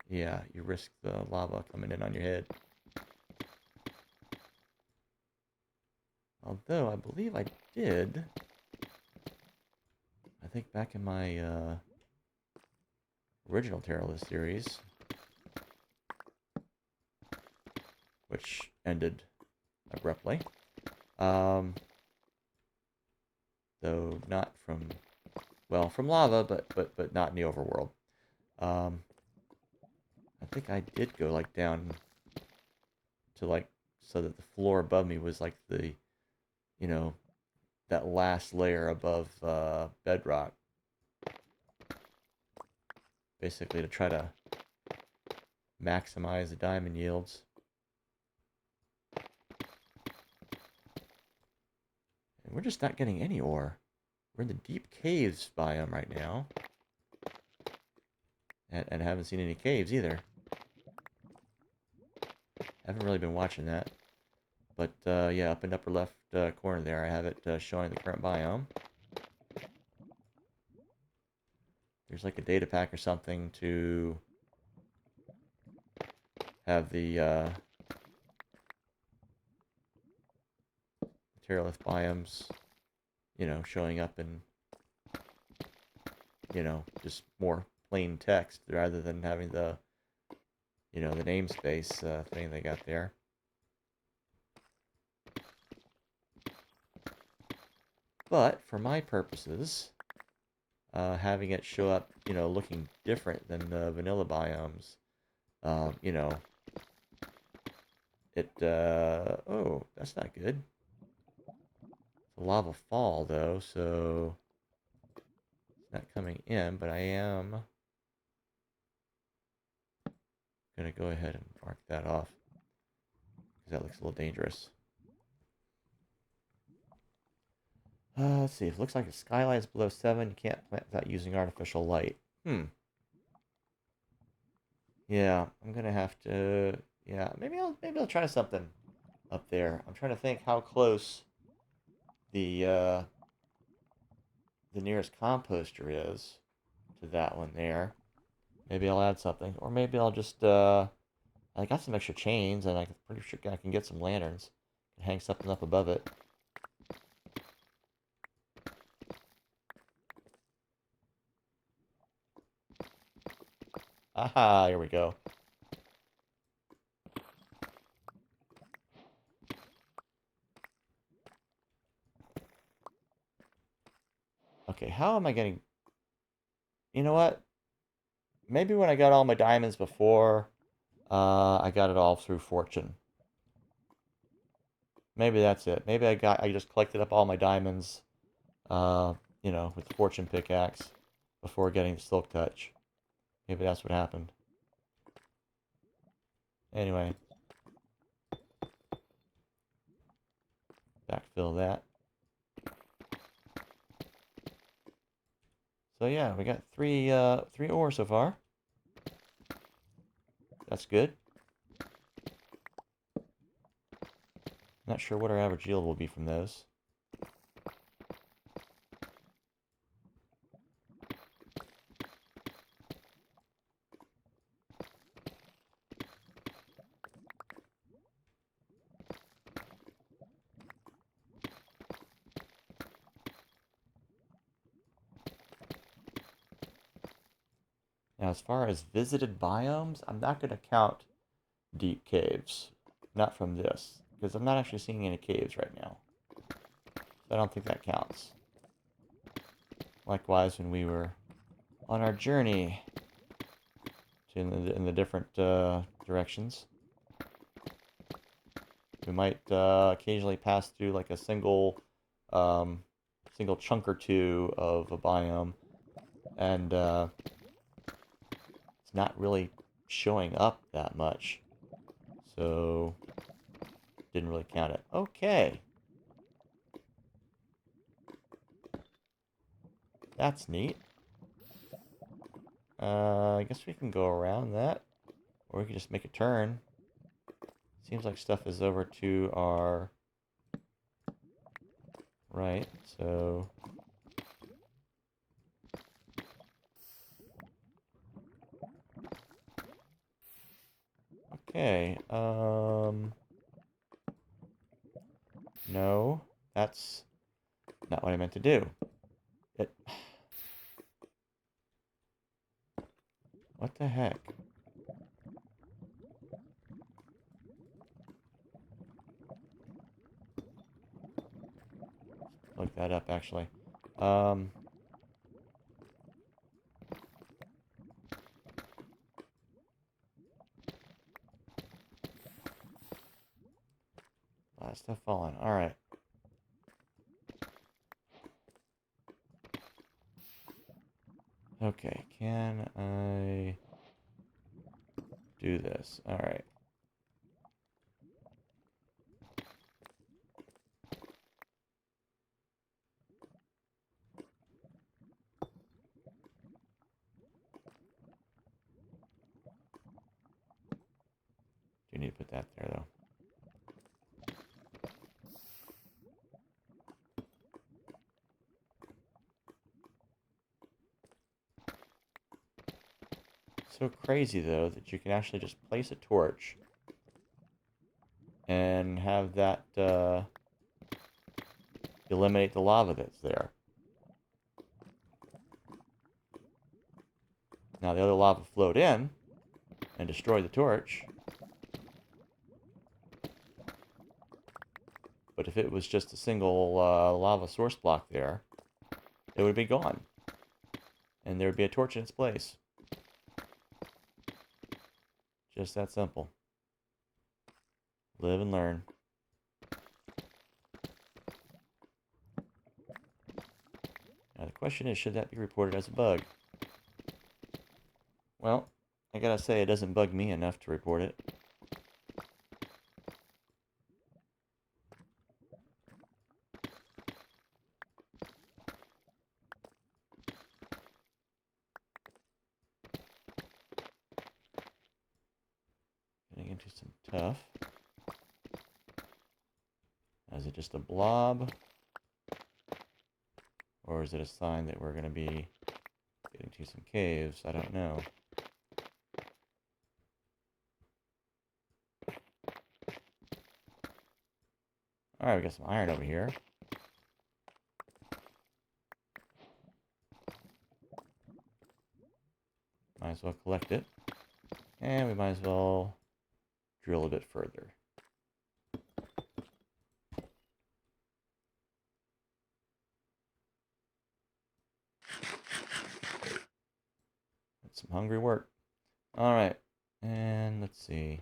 A: yeah, you risk the lava coming in on your head. Although, I believe I did, I think back in my, original Terralith series, which ended abruptly, though not from, well, from lava, but not in the overworld. I think I did go, like, down to, like, so that the floor above me was, like, the, you know, that last layer above bedrock. Basically to try to maximize the diamond yields. And we're just not getting any ore. We're in the deep caves biome right now. And haven't seen any caves either. Haven't really been watching that. But yeah, up in the upper left corner there, I have it showing the current biome. There's like a data pack or something to have the Terralith biomes, you know, showing up in, you know, just more plain text rather than having the, you know, the namespace thing they got there. But for my purposes, having it show up, you know, looking different than the vanilla biomes, you know, it, oh, that's not good. It's a lava fall, though, so it's not coming in, but I am going to go ahead and mark that off, because that looks a little dangerous. Let's see, if it looks like the skylight is below 7, you can't plant without using artificial light. Yeah, I'm gonna have to, yeah, maybe I'll try something up there. I'm trying to think how close the nearest composter is to that one there. Maybe I'll add something, or maybe I'll just I got some extra chains, and I'm pretty sure I can get some lanterns and hang something up above it. Aha, here we go. Okay, how am I getting... You know what? Maybe when I got all my diamonds before, I got it all through fortune. Maybe that's it. Maybe I just collected up all my diamonds, you know, with the fortune pickaxe before getting the silk touch. Maybe that's what happened. Anyway. Backfill that. So yeah, we got three ore so far. That's good. Not sure what our average yield will be from those. Now, as far as visited biomes, I'm not going to count deep caves. Not from this, because I'm not actually seeing any caves right now. So I don't think that counts. Likewise, when we were on our journey to in the different directions, we might occasionally pass through like a single single chunk or two of a biome, and it's not really showing up that much, so didn't really count it. Okay, that's neat. I guess we can go around that, or we can just make a turn. Seems like stuff is over to our right, so okay. No, that's not what I meant to do. It. What the heck? Look that up, actually. A lot of stuff falling. All right. Okay, can I do this? All right. Do need to put that there, though. So crazy, though, that you can actually just place a torch and have that eliminate the lava that's there. Now, the other lava flowed in and destroyed the torch. But if it was just a single lava source block there, it would be gone. And there would be a torch in its place. Just that simple. Live and learn. Now the question is, should that be reported as a bug? Well, I gotta say, it doesn't bug me enough to report it. Getting into some tough. Is it just a blob? Or is it a sign that we're going to be getting to some caves? I don't know. Alright, we got some iron over here. Might as well collect it. And we might as well drill a bit further. That's some hungry work. Alright, and let's see.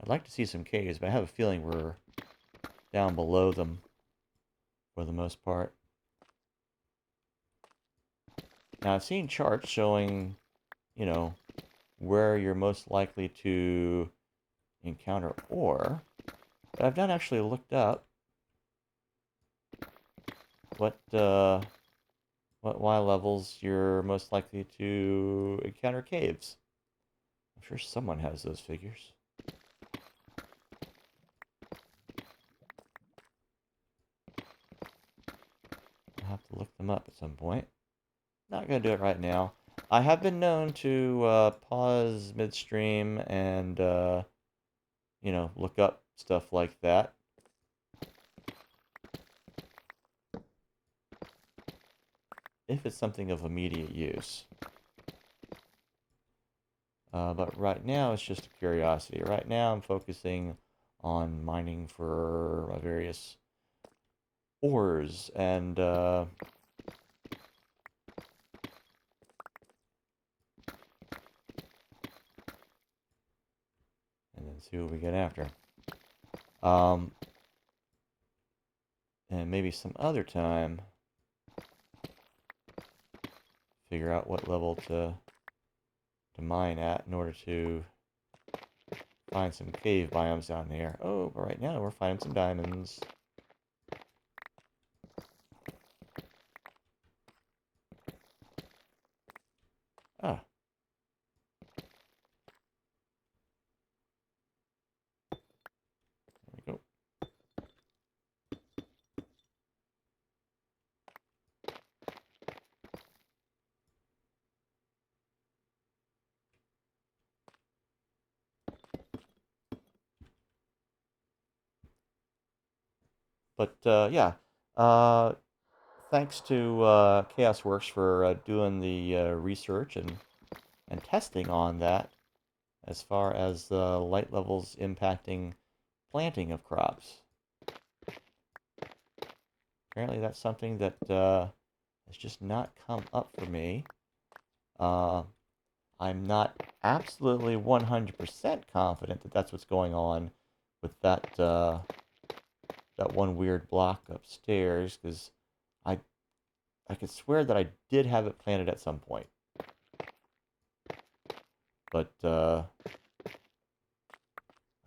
A: I'd like to see some caves, but I have a feeling we're down below them for the most part. Now, I've seen charts showing, you know, where you're most likely to encounter ore, but I've not actually looked up what Y levels you're most likely to encounter caves. I'm sure someone has those figures. I'll have to look them up at some point. Not going to do it right now. I have been known to pause midstream and, you know, look up stuff like that. If it's something of immediate use. But right now, it's just a curiosity. Right now, I'm focusing on mining for various ores and see what we get after. And maybe some other time, figure out what level to mine at in order to find some cave biomes down there. Oh, but right now we're finding some diamonds. Ah. There we go. But yeah, thanks to ChaosWorks for doing the research and testing on that as far as light levels impacting planting of crops. Apparently that's something that has just not come up for me. I'm not absolutely 100% confident that that's what's going on with that that one weird block upstairs, because I I could swear that I did have it planted at some point. But I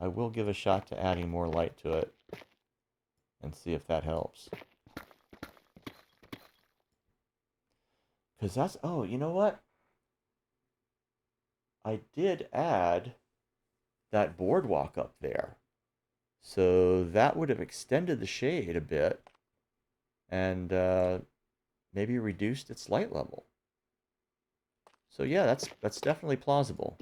A: will give a shot to adding more light to it and see if that helps. Because that's, oh, you know what? I did add that boardwalk up there. So that would have extended the shade a bit and maybe reduced its light level. So yeah, that's definitely plausible.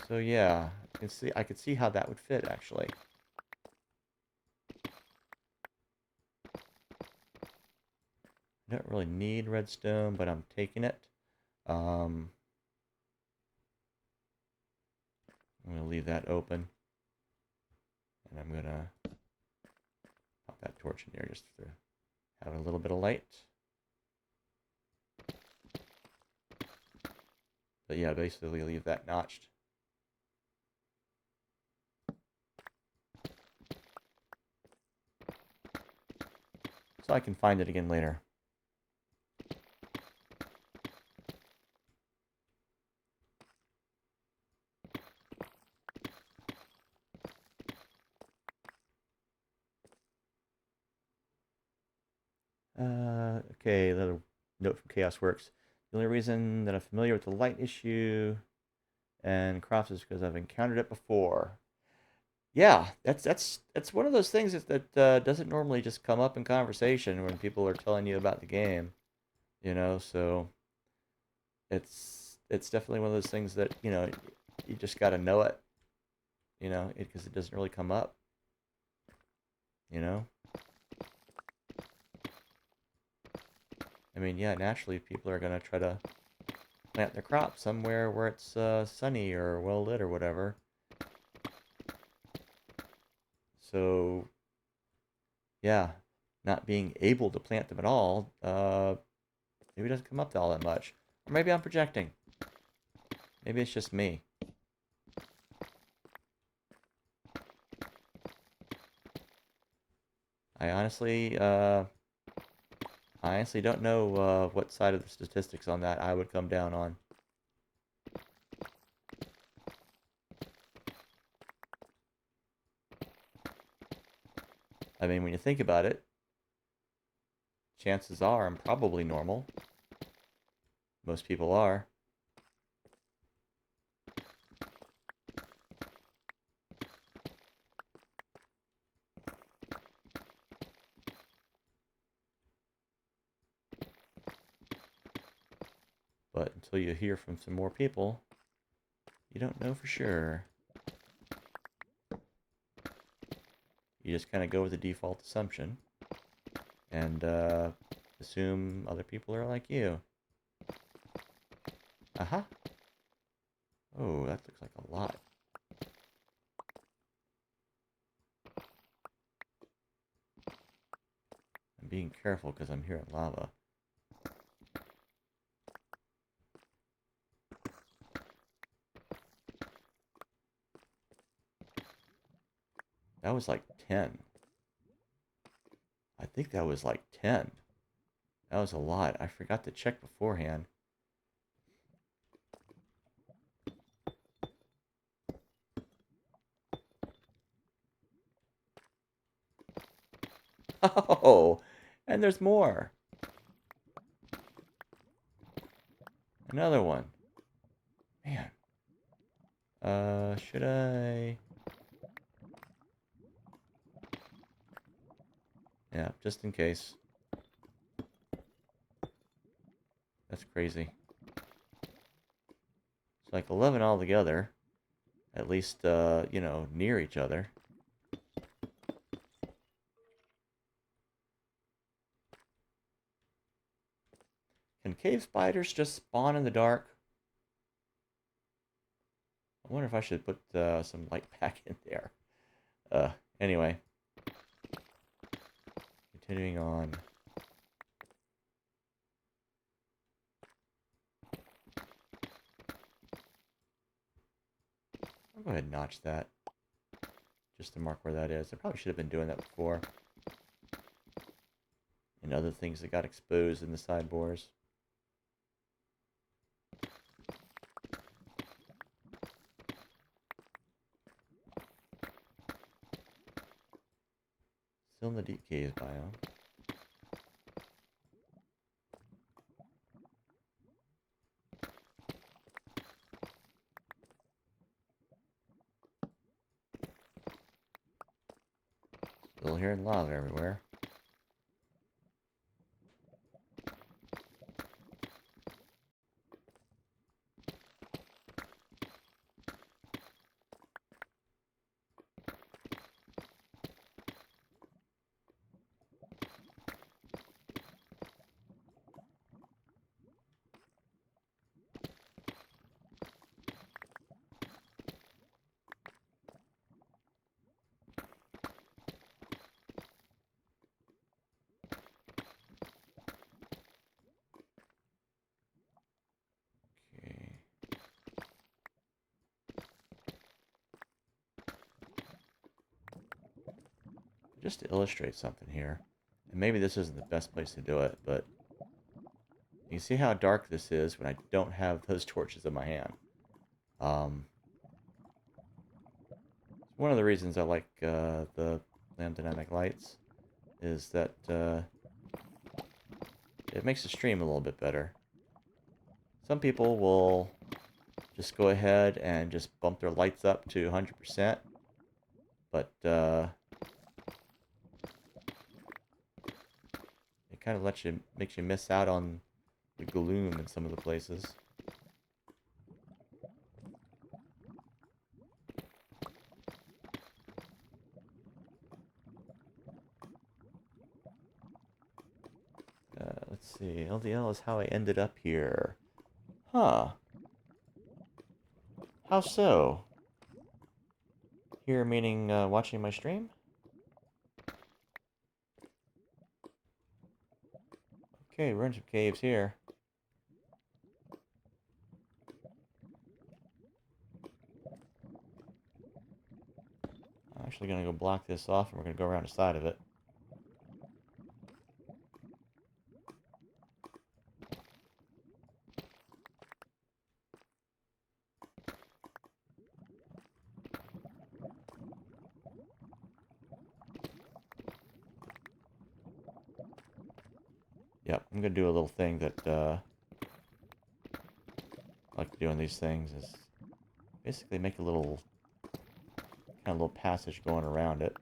A: So yeah, I could see how that would fit actually. I don't really need redstone, but I'm taking it. I'm going to leave that open. And I'm going to pop that torch in there just to have a little bit of light. But yeah, basically leave that notched. So I can find it again later. Okay, another note from ChaosWorks. The only reason that I'm familiar with the light issue and crops is because I've encountered it before. Yeah, that's one of those things that doesn't normally just come up in conversation when people are telling you about the game, you know. So it's definitely one of those things that you just got to know it, because it doesn't really come up, you know. I mean, yeah, naturally people are gonna try to plant their crops somewhere where it's sunny or well lit or whatever. So yeah, not being able to plant them at all, maybe it doesn't come up to all that much. Or maybe I'm projecting. Maybe it's just me. I honestly don't know what side of the statistics on that I would come down on. I mean, when you think about it, chances are I'm probably normal. Most people are. But until you hear from some more people, you don't know for sure. You just kind of go with the default assumption and assume other people are like you. Aha. Oh, that looks like a lot. I'm being careful because I'm hearing lava. That was like 10. I think that was like 10. That was a lot. I forgot to check beforehand. Oh, and there's more. Another one. Man. Should I? Yeah, just in case. That's crazy. It's like 11 altogether. At least, you know, near each other. Can cave spiders just spawn in the dark? I wonder if I should put some light back in there. Anyway. Continuing on. I'll go ahead and notch that. Just to mark where that is. I probably should have been doing that before. And other things that got exposed in the sideboards. Still in the deep cave biome. Still hearing lava everywhere. Just to illustrate something here, and maybe this isn't the best place to do it, but you see how dark this is when I don't have those torches in my hand. One of the reasons I like the lamp dynamic lights is that it makes the stream a little bit better. Some people will just go ahead and just bump their lights up to 100%, but it kind of makes you miss out on the gloom in some of the places. Let's see, LDL is how I ended up here. Huh. How so? Here meaning watching my stream? Okay, we're in some caves here. I'm actually going to go block this off and we're going to go around the side of it. Yep, I'm going to do a little thing that I like to do on these things is basically make a little kind of little passage going around it.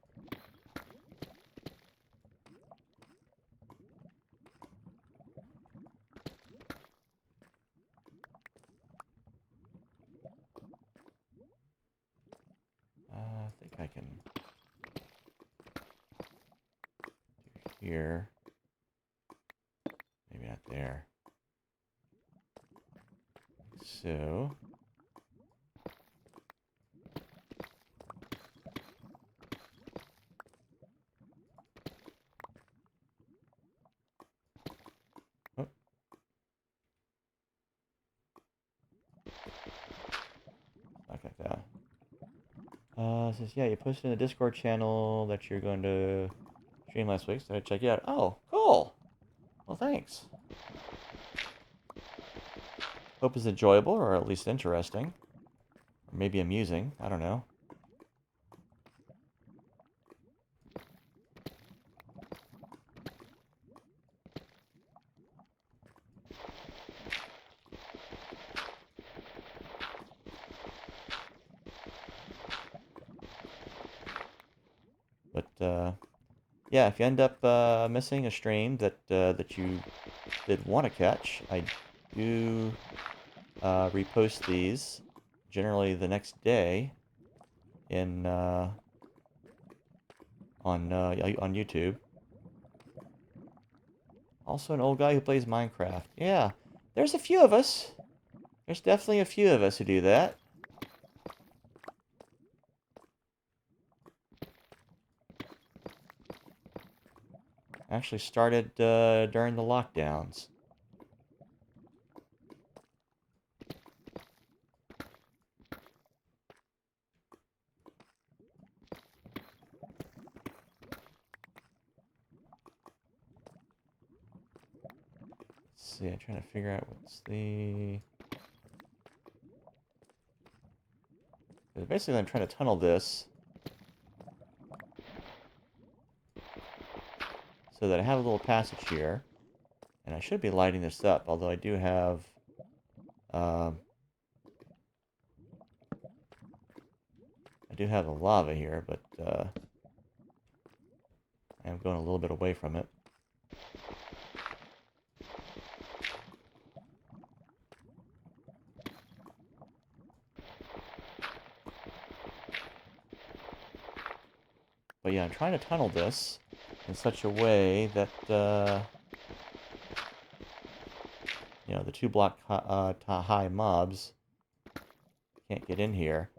A: I think I can do here. Maybe not there. So It says, yeah, you posted in the Discord channel that you're going to stream last week, so I checked it out. Oh, cool. Well, thanks. Hope it's enjoyable, or at least interesting. Or maybe amusing. I don't know. But, yeah, if you end up missing a stream that you did want to catch, I do repost these generally the next day in on YouTube. Also an old guy who plays Minecraft. Yeah, there's a few of us. There's definitely a few of us who do that. Actually started during the lockdowns. Let's see, I'm trying to figure out what's the... Basically, I'm trying to tunnel this so that I have a little passage here. And I should be lighting this up, although I do have... I do have the lava here, but I'm going a little bit away from it. But yeah, I'm trying to tunnel this in such a way that, you know, the 2-block high mobs can't get in here.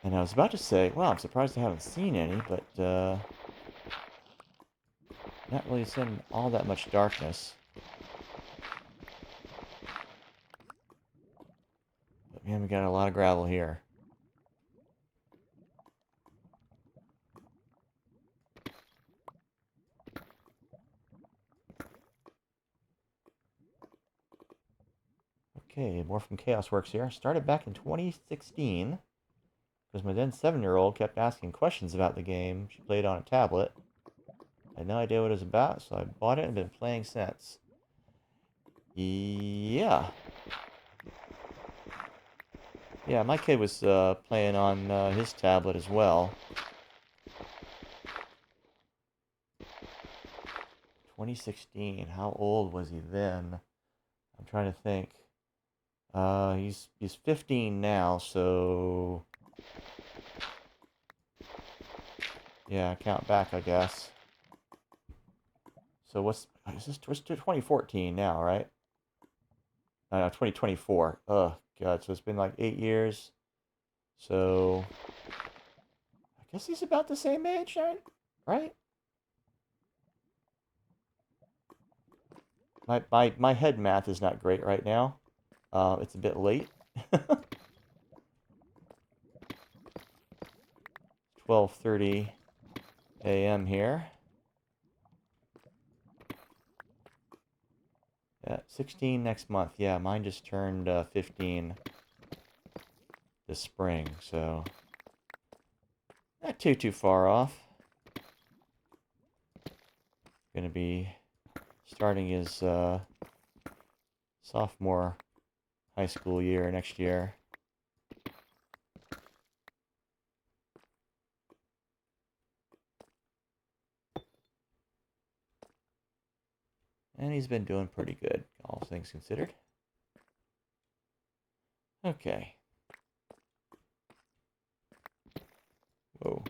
A: And I was about to say, well, I'm surprised I haven't seen any, but not really seeing all that much darkness. But man, we got a lot of gravel here. Okay, more from Chaos Works here. Started back in 2016, because my then 7-year-old kept asking questions about the game. She played on a tablet. I had no idea what it was about, so I bought it and been playing since. Yeah. Yeah, my kid was playing on his tablet as well. 2016. How old was he then? I'm trying to think. He's 15 now, so yeah, count back, I guess. So what's 2014 now, right? 2024. Oh God, so it's been like 8 years. So I guess he's about the same age, right? My head math is not great right now. It's a bit late. 12:30 a.m. here. Yeah, 16 next month. Yeah, mine just turned 15 this spring, so not too far off. Gonna be starting his sophomore high school year next year. And he's been doing pretty good, all things considered. Okay. Whoa.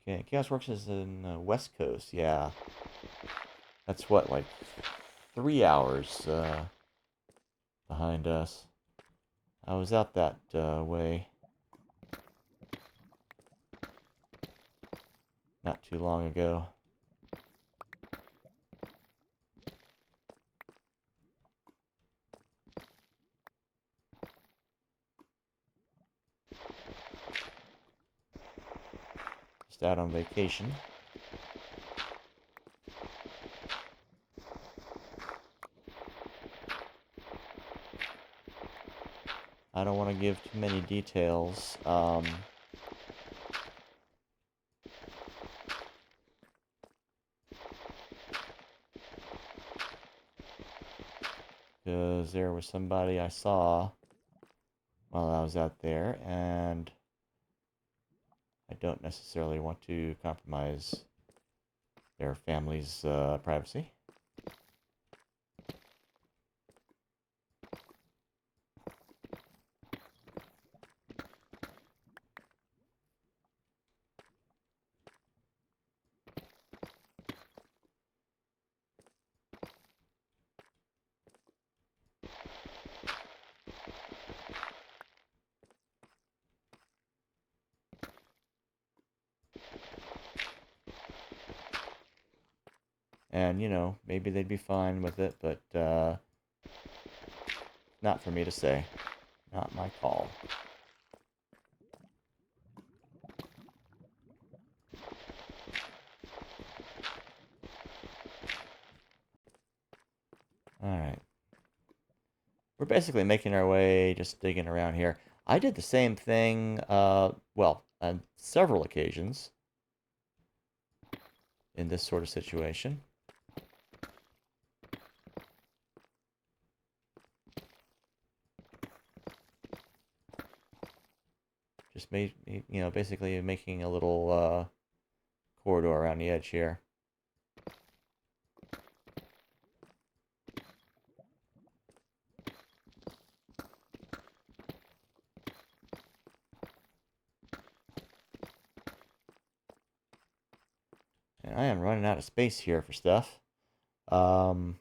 A: Okay, Chaos Works is in the West Coast, yeah. That's what, like 3 hours behind us. I was out that way not too long ago. Just out on vacation. I don't want to give too many details. Because there was somebody I saw while I was out there, and I don't necessarily want to compromise their family's privacy. And, you know, maybe they'd be fine with it, but not for me to say. Not my call. Alright. We're basically making our way, just digging around here. I did the same thing, well, on several occasions in this sort of situation. Just made, you know, basically making a little corridor around the edge here. And I am running out of space here for stuff. I mean,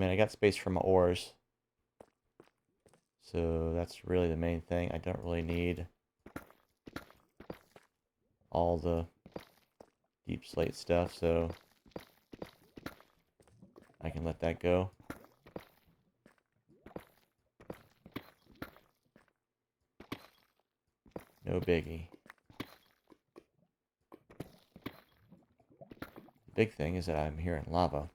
A: I got space for my ores. So that's really the main thing. I don't really need all the deep slate stuff, so I can let that go. No biggie. The big thing is that I'm hearing lava.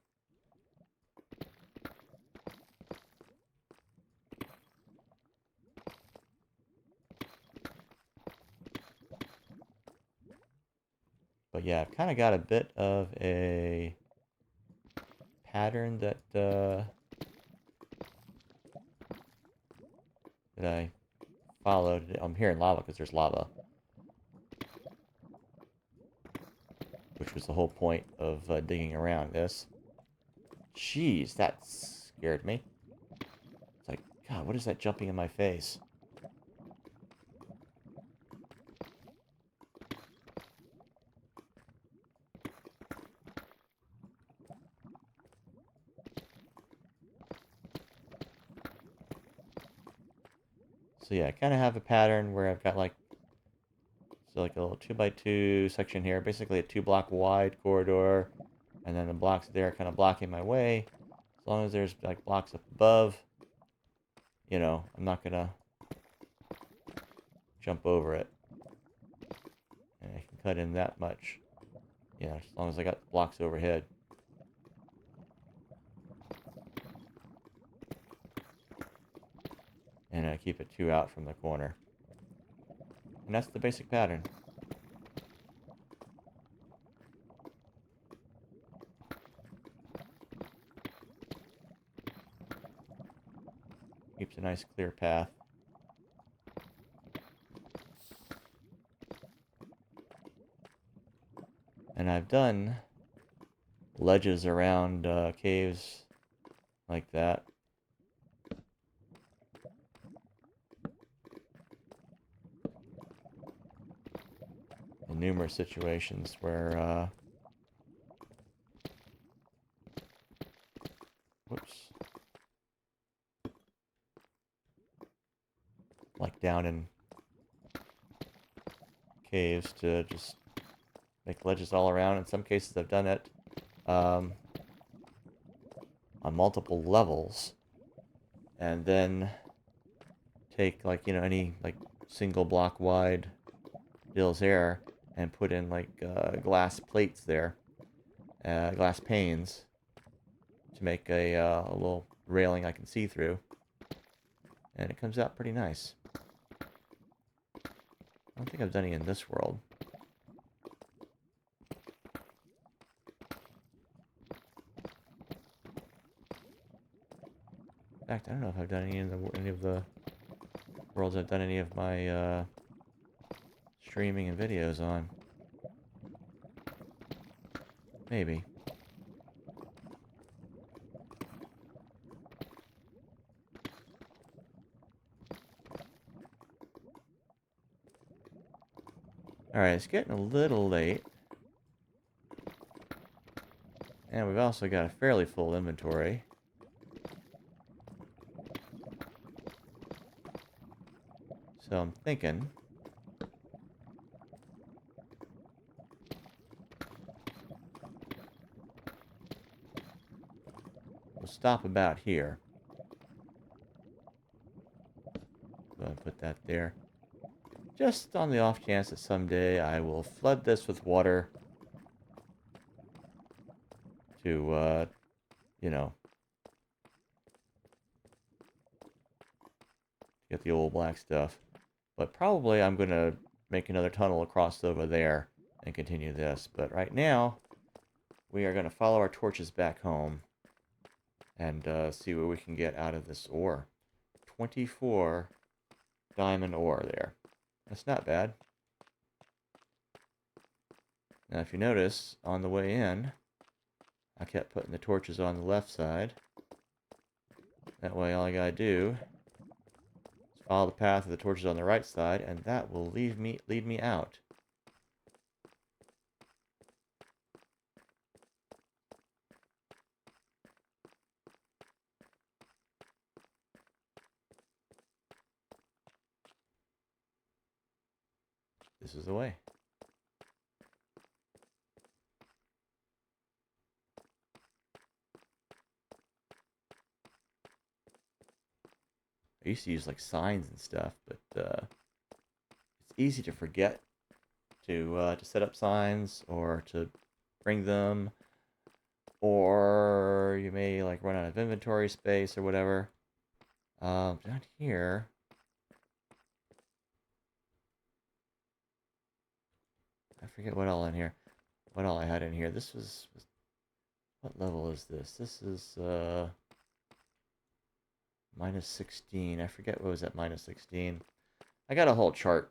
A: But yeah, I've kind of got a bit of a pattern that I followed. I'm hearing lava because there's lava, which was the whole point of digging around this. Jeez, that scared me. It's like, God, what is that jumping in my face? So yeah, I kind of have a pattern where I've got like, so like a little 2x2 section here, basically a 2-block wide corridor, and then the blocks there kind of blocking my way. As long as there's like blocks up above, you know, I'm not gonna jump over it. And I can cut in that much. Yeah, as long as I got blocks overhead. And I keep it 2 out from the corner. And that's the basic pattern. Keeps a nice clear path. And I've done ledges around caves like that. In numerous situations where, whoops. Like down in caves to just make ledges all around. In some cases I've done it on multiple levels, and then take like, you know, any like single block wide deals there, and put in like glass plates there, glass panes, to make a little railing I can see through. And it comes out pretty nice. I don't think I've done any in this world. In fact, I don't know if I've done any of the worlds I've done any of my streaming and videos on. Maybe. Alright, it's getting a little late. And we've also got a fairly full inventory. So I'm thinking we'll stop about here. Go ahead and put that there. Just on the off chance that someday I will flood this with water to, you know, get the old black stuff. But probably I'm going to make another tunnel across over there and continue this. But right now, we are going to follow our torches back home and see what we can get out of this ore. 24 diamond ore there. That's not bad. Now, if you notice, on the way in, I kept putting the torches on the left side. That way, all I gotta do is follow the path of the torches on the right side, and that will lead me out. This is the way. I used to use like signs and stuff, but it's easy to forget to set up signs or to bring them, or you may like run out of inventory space or whatever. Down here, I forget what all in here. What all I had in here. This was what level is this? This is minus 16. I forget what was at minus 16. I got a whole chart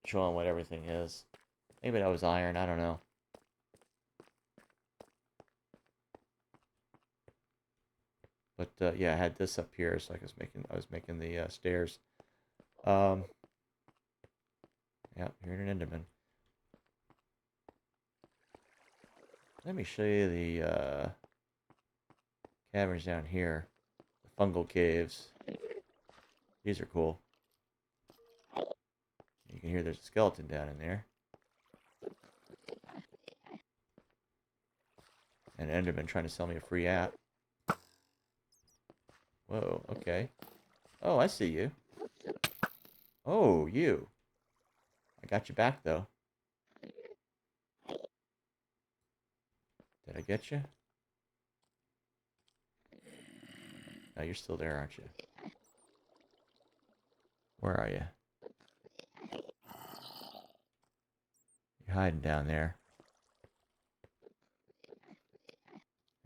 A: showing what everything is. Maybe that was iron, I don't know. But yeah, I had this up here, so I was making the stairs. Yeah, here's an Enderman. Let me show you the caverns down here. The fungal caves. These are cool. You can hear there's a skeleton down in there. And an Enderman trying to sell me a free app. Whoa, okay. Oh, I see you. Oh, you. I got you back, though. Did I get you? No, you're still there, aren't you? Where are you? You're hiding down there.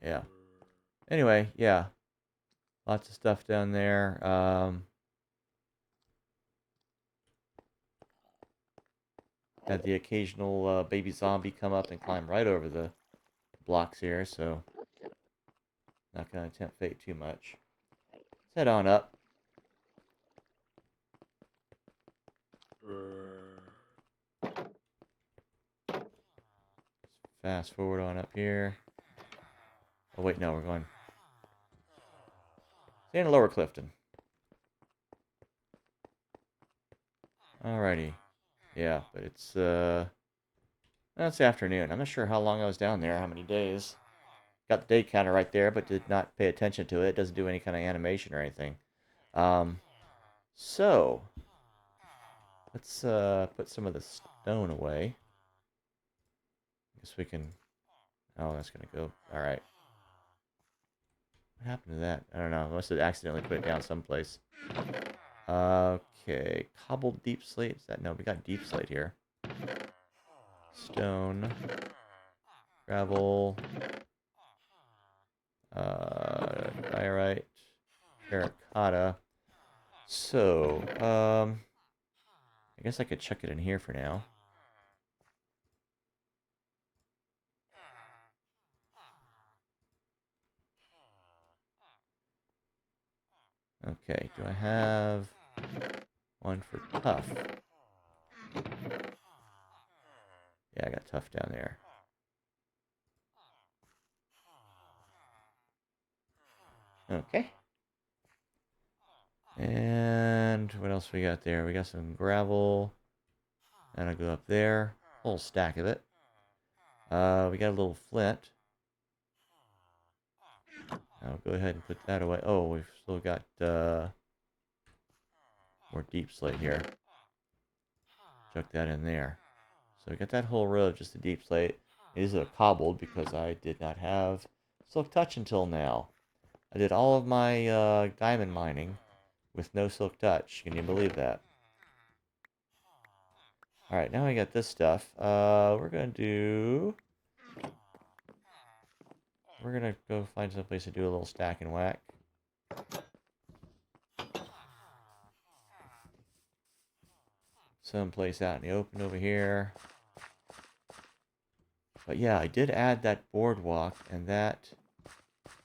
A: Yeah. Anyway, yeah. Lots of stuff down there. Had the occasional baby zombie come up and climb right over the blocks here, so not going to tempt fate too much. Let's head on up. Fast forward on up here. Oh wait, no, we're going. Stay in Lower Clifton. Alrighty. Yeah, but it's afternoon. I'm not sure how long I was down there, how many days. Got the day counter right there, but did not pay attention to it. It doesn't do any kind of animation or anything. So Let's put some of the stone away. Guess we can... Oh, that's gonna go... Alright. What happened to that? I don't know. I must have accidentally put it down someplace. Okay. Cobbled deep slate. Is that... No, we got deep slate here. Stone. Gravel. Diorite. Terracotta. So, I guess I could chuck it in here for now. Okay, do I have one for tough? Yeah, I got tough down there. Okay. And what else we got there? We got some gravel. And I'll go up there. Whole stack of it. We got a little flint. I'll go ahead and put that away. Oh, we've still got more deep slate here. Chuck that in there. So we got that whole row of just the deep slate. It is a cobbled because I did not have silk touch until now. I did all of my diamond mining with no silk touch. Can you believe that? Alright, now I got this stuff. We're gonna go find some place to do a little stack and whack. Someplace out in the open over here. But yeah, I did add that boardwalk, and that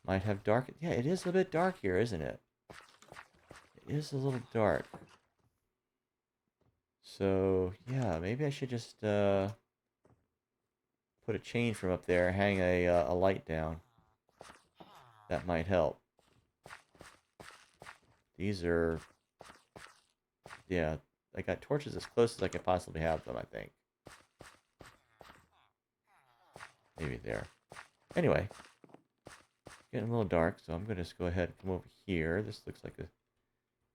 A: might have dark... Yeah, it is a bit dark here, isn't it? It is a little dark. So, yeah, maybe I should just put a chain from up there, hang a light down. That might help. These are... Yeah, I got torches as close as I could possibly have them, I think. Maybe there. Anyway, getting a little dark, so I'm going to just go ahead and come over here. This looks like a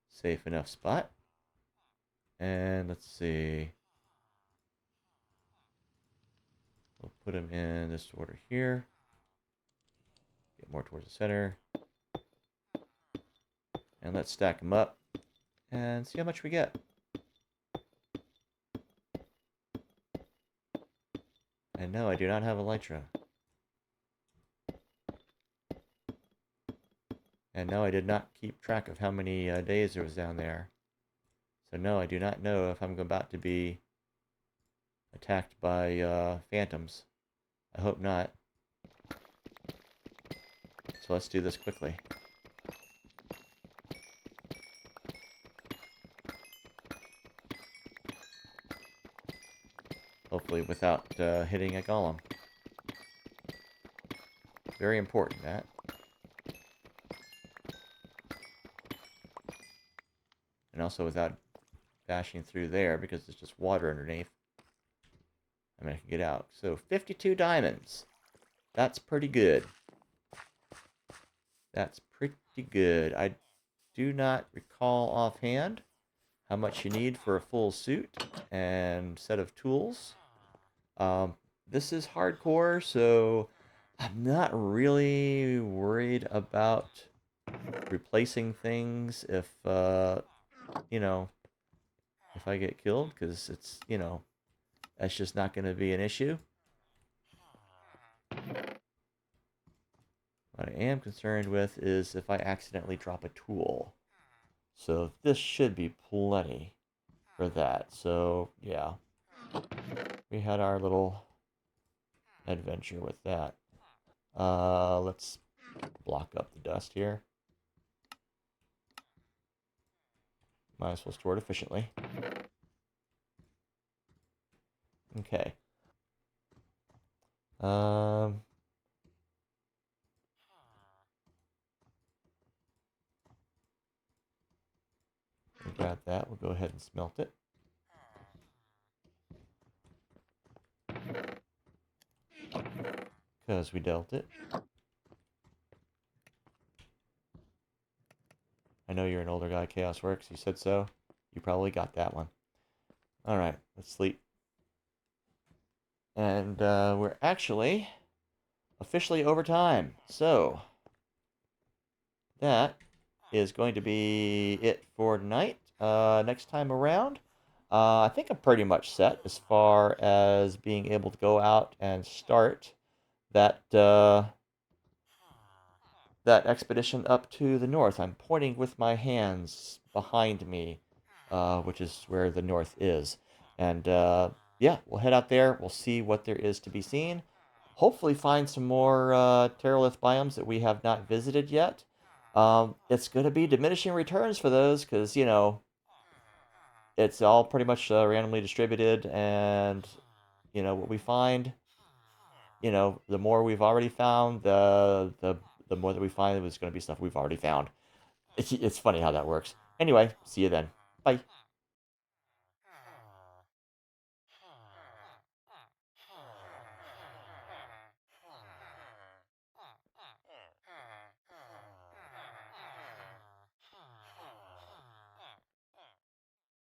A: safe enough spot. And let's see. We'll put them in this order here. Get more towards the center. And let's stack them up and see how much we get. And no, I do not have Elytra. And no, I did not keep track of how many days there was down there. So no, I do not know if I'm about to be attacked by phantoms. I hope not. So let's do this quickly. Hopefully without hitting a golem. Very important, that. And also without bashing through there, because there's just water underneath. I mean, I can get out. So, 52 diamonds. That's pretty good. That's pretty good. I do not recall offhand how much you need for a full suit and set of tools. This is hardcore, so I'm not really worried about replacing things if, you know, if I get killed, because it's, you know, that's just not going to be an issue. What I am concerned with is if I accidentally drop a tool. So this should be plenty for that. So, yeah. We had our little adventure with that. Let's block up the dust here. Might as well store it efficiently. Okay. We'll grab that. We'll go ahead and smelt it. Because we dealt it. I know you're an older guy, Chaos Works. You said so. You probably got that one. All right, let's sleep. And we're actually officially over time. So that is going to be it for tonight. Next time around, I think I'm pretty much set as far as being able to go out and start that that expedition up to the north. I'm pointing with my hands behind me, which is where the north is. And yeah, we'll head out there. We'll see what there is to be seen. Hopefully, find some more Terralith biomes that we have not visited yet. It's going to be diminishing returns for those because, you know, it's all pretty much randomly distributed. And, you know, what we find, you know, the more we've already found, the more that we find, it's going to be stuff we've already found. It's funny how that works. Anyway, see you then. Bye.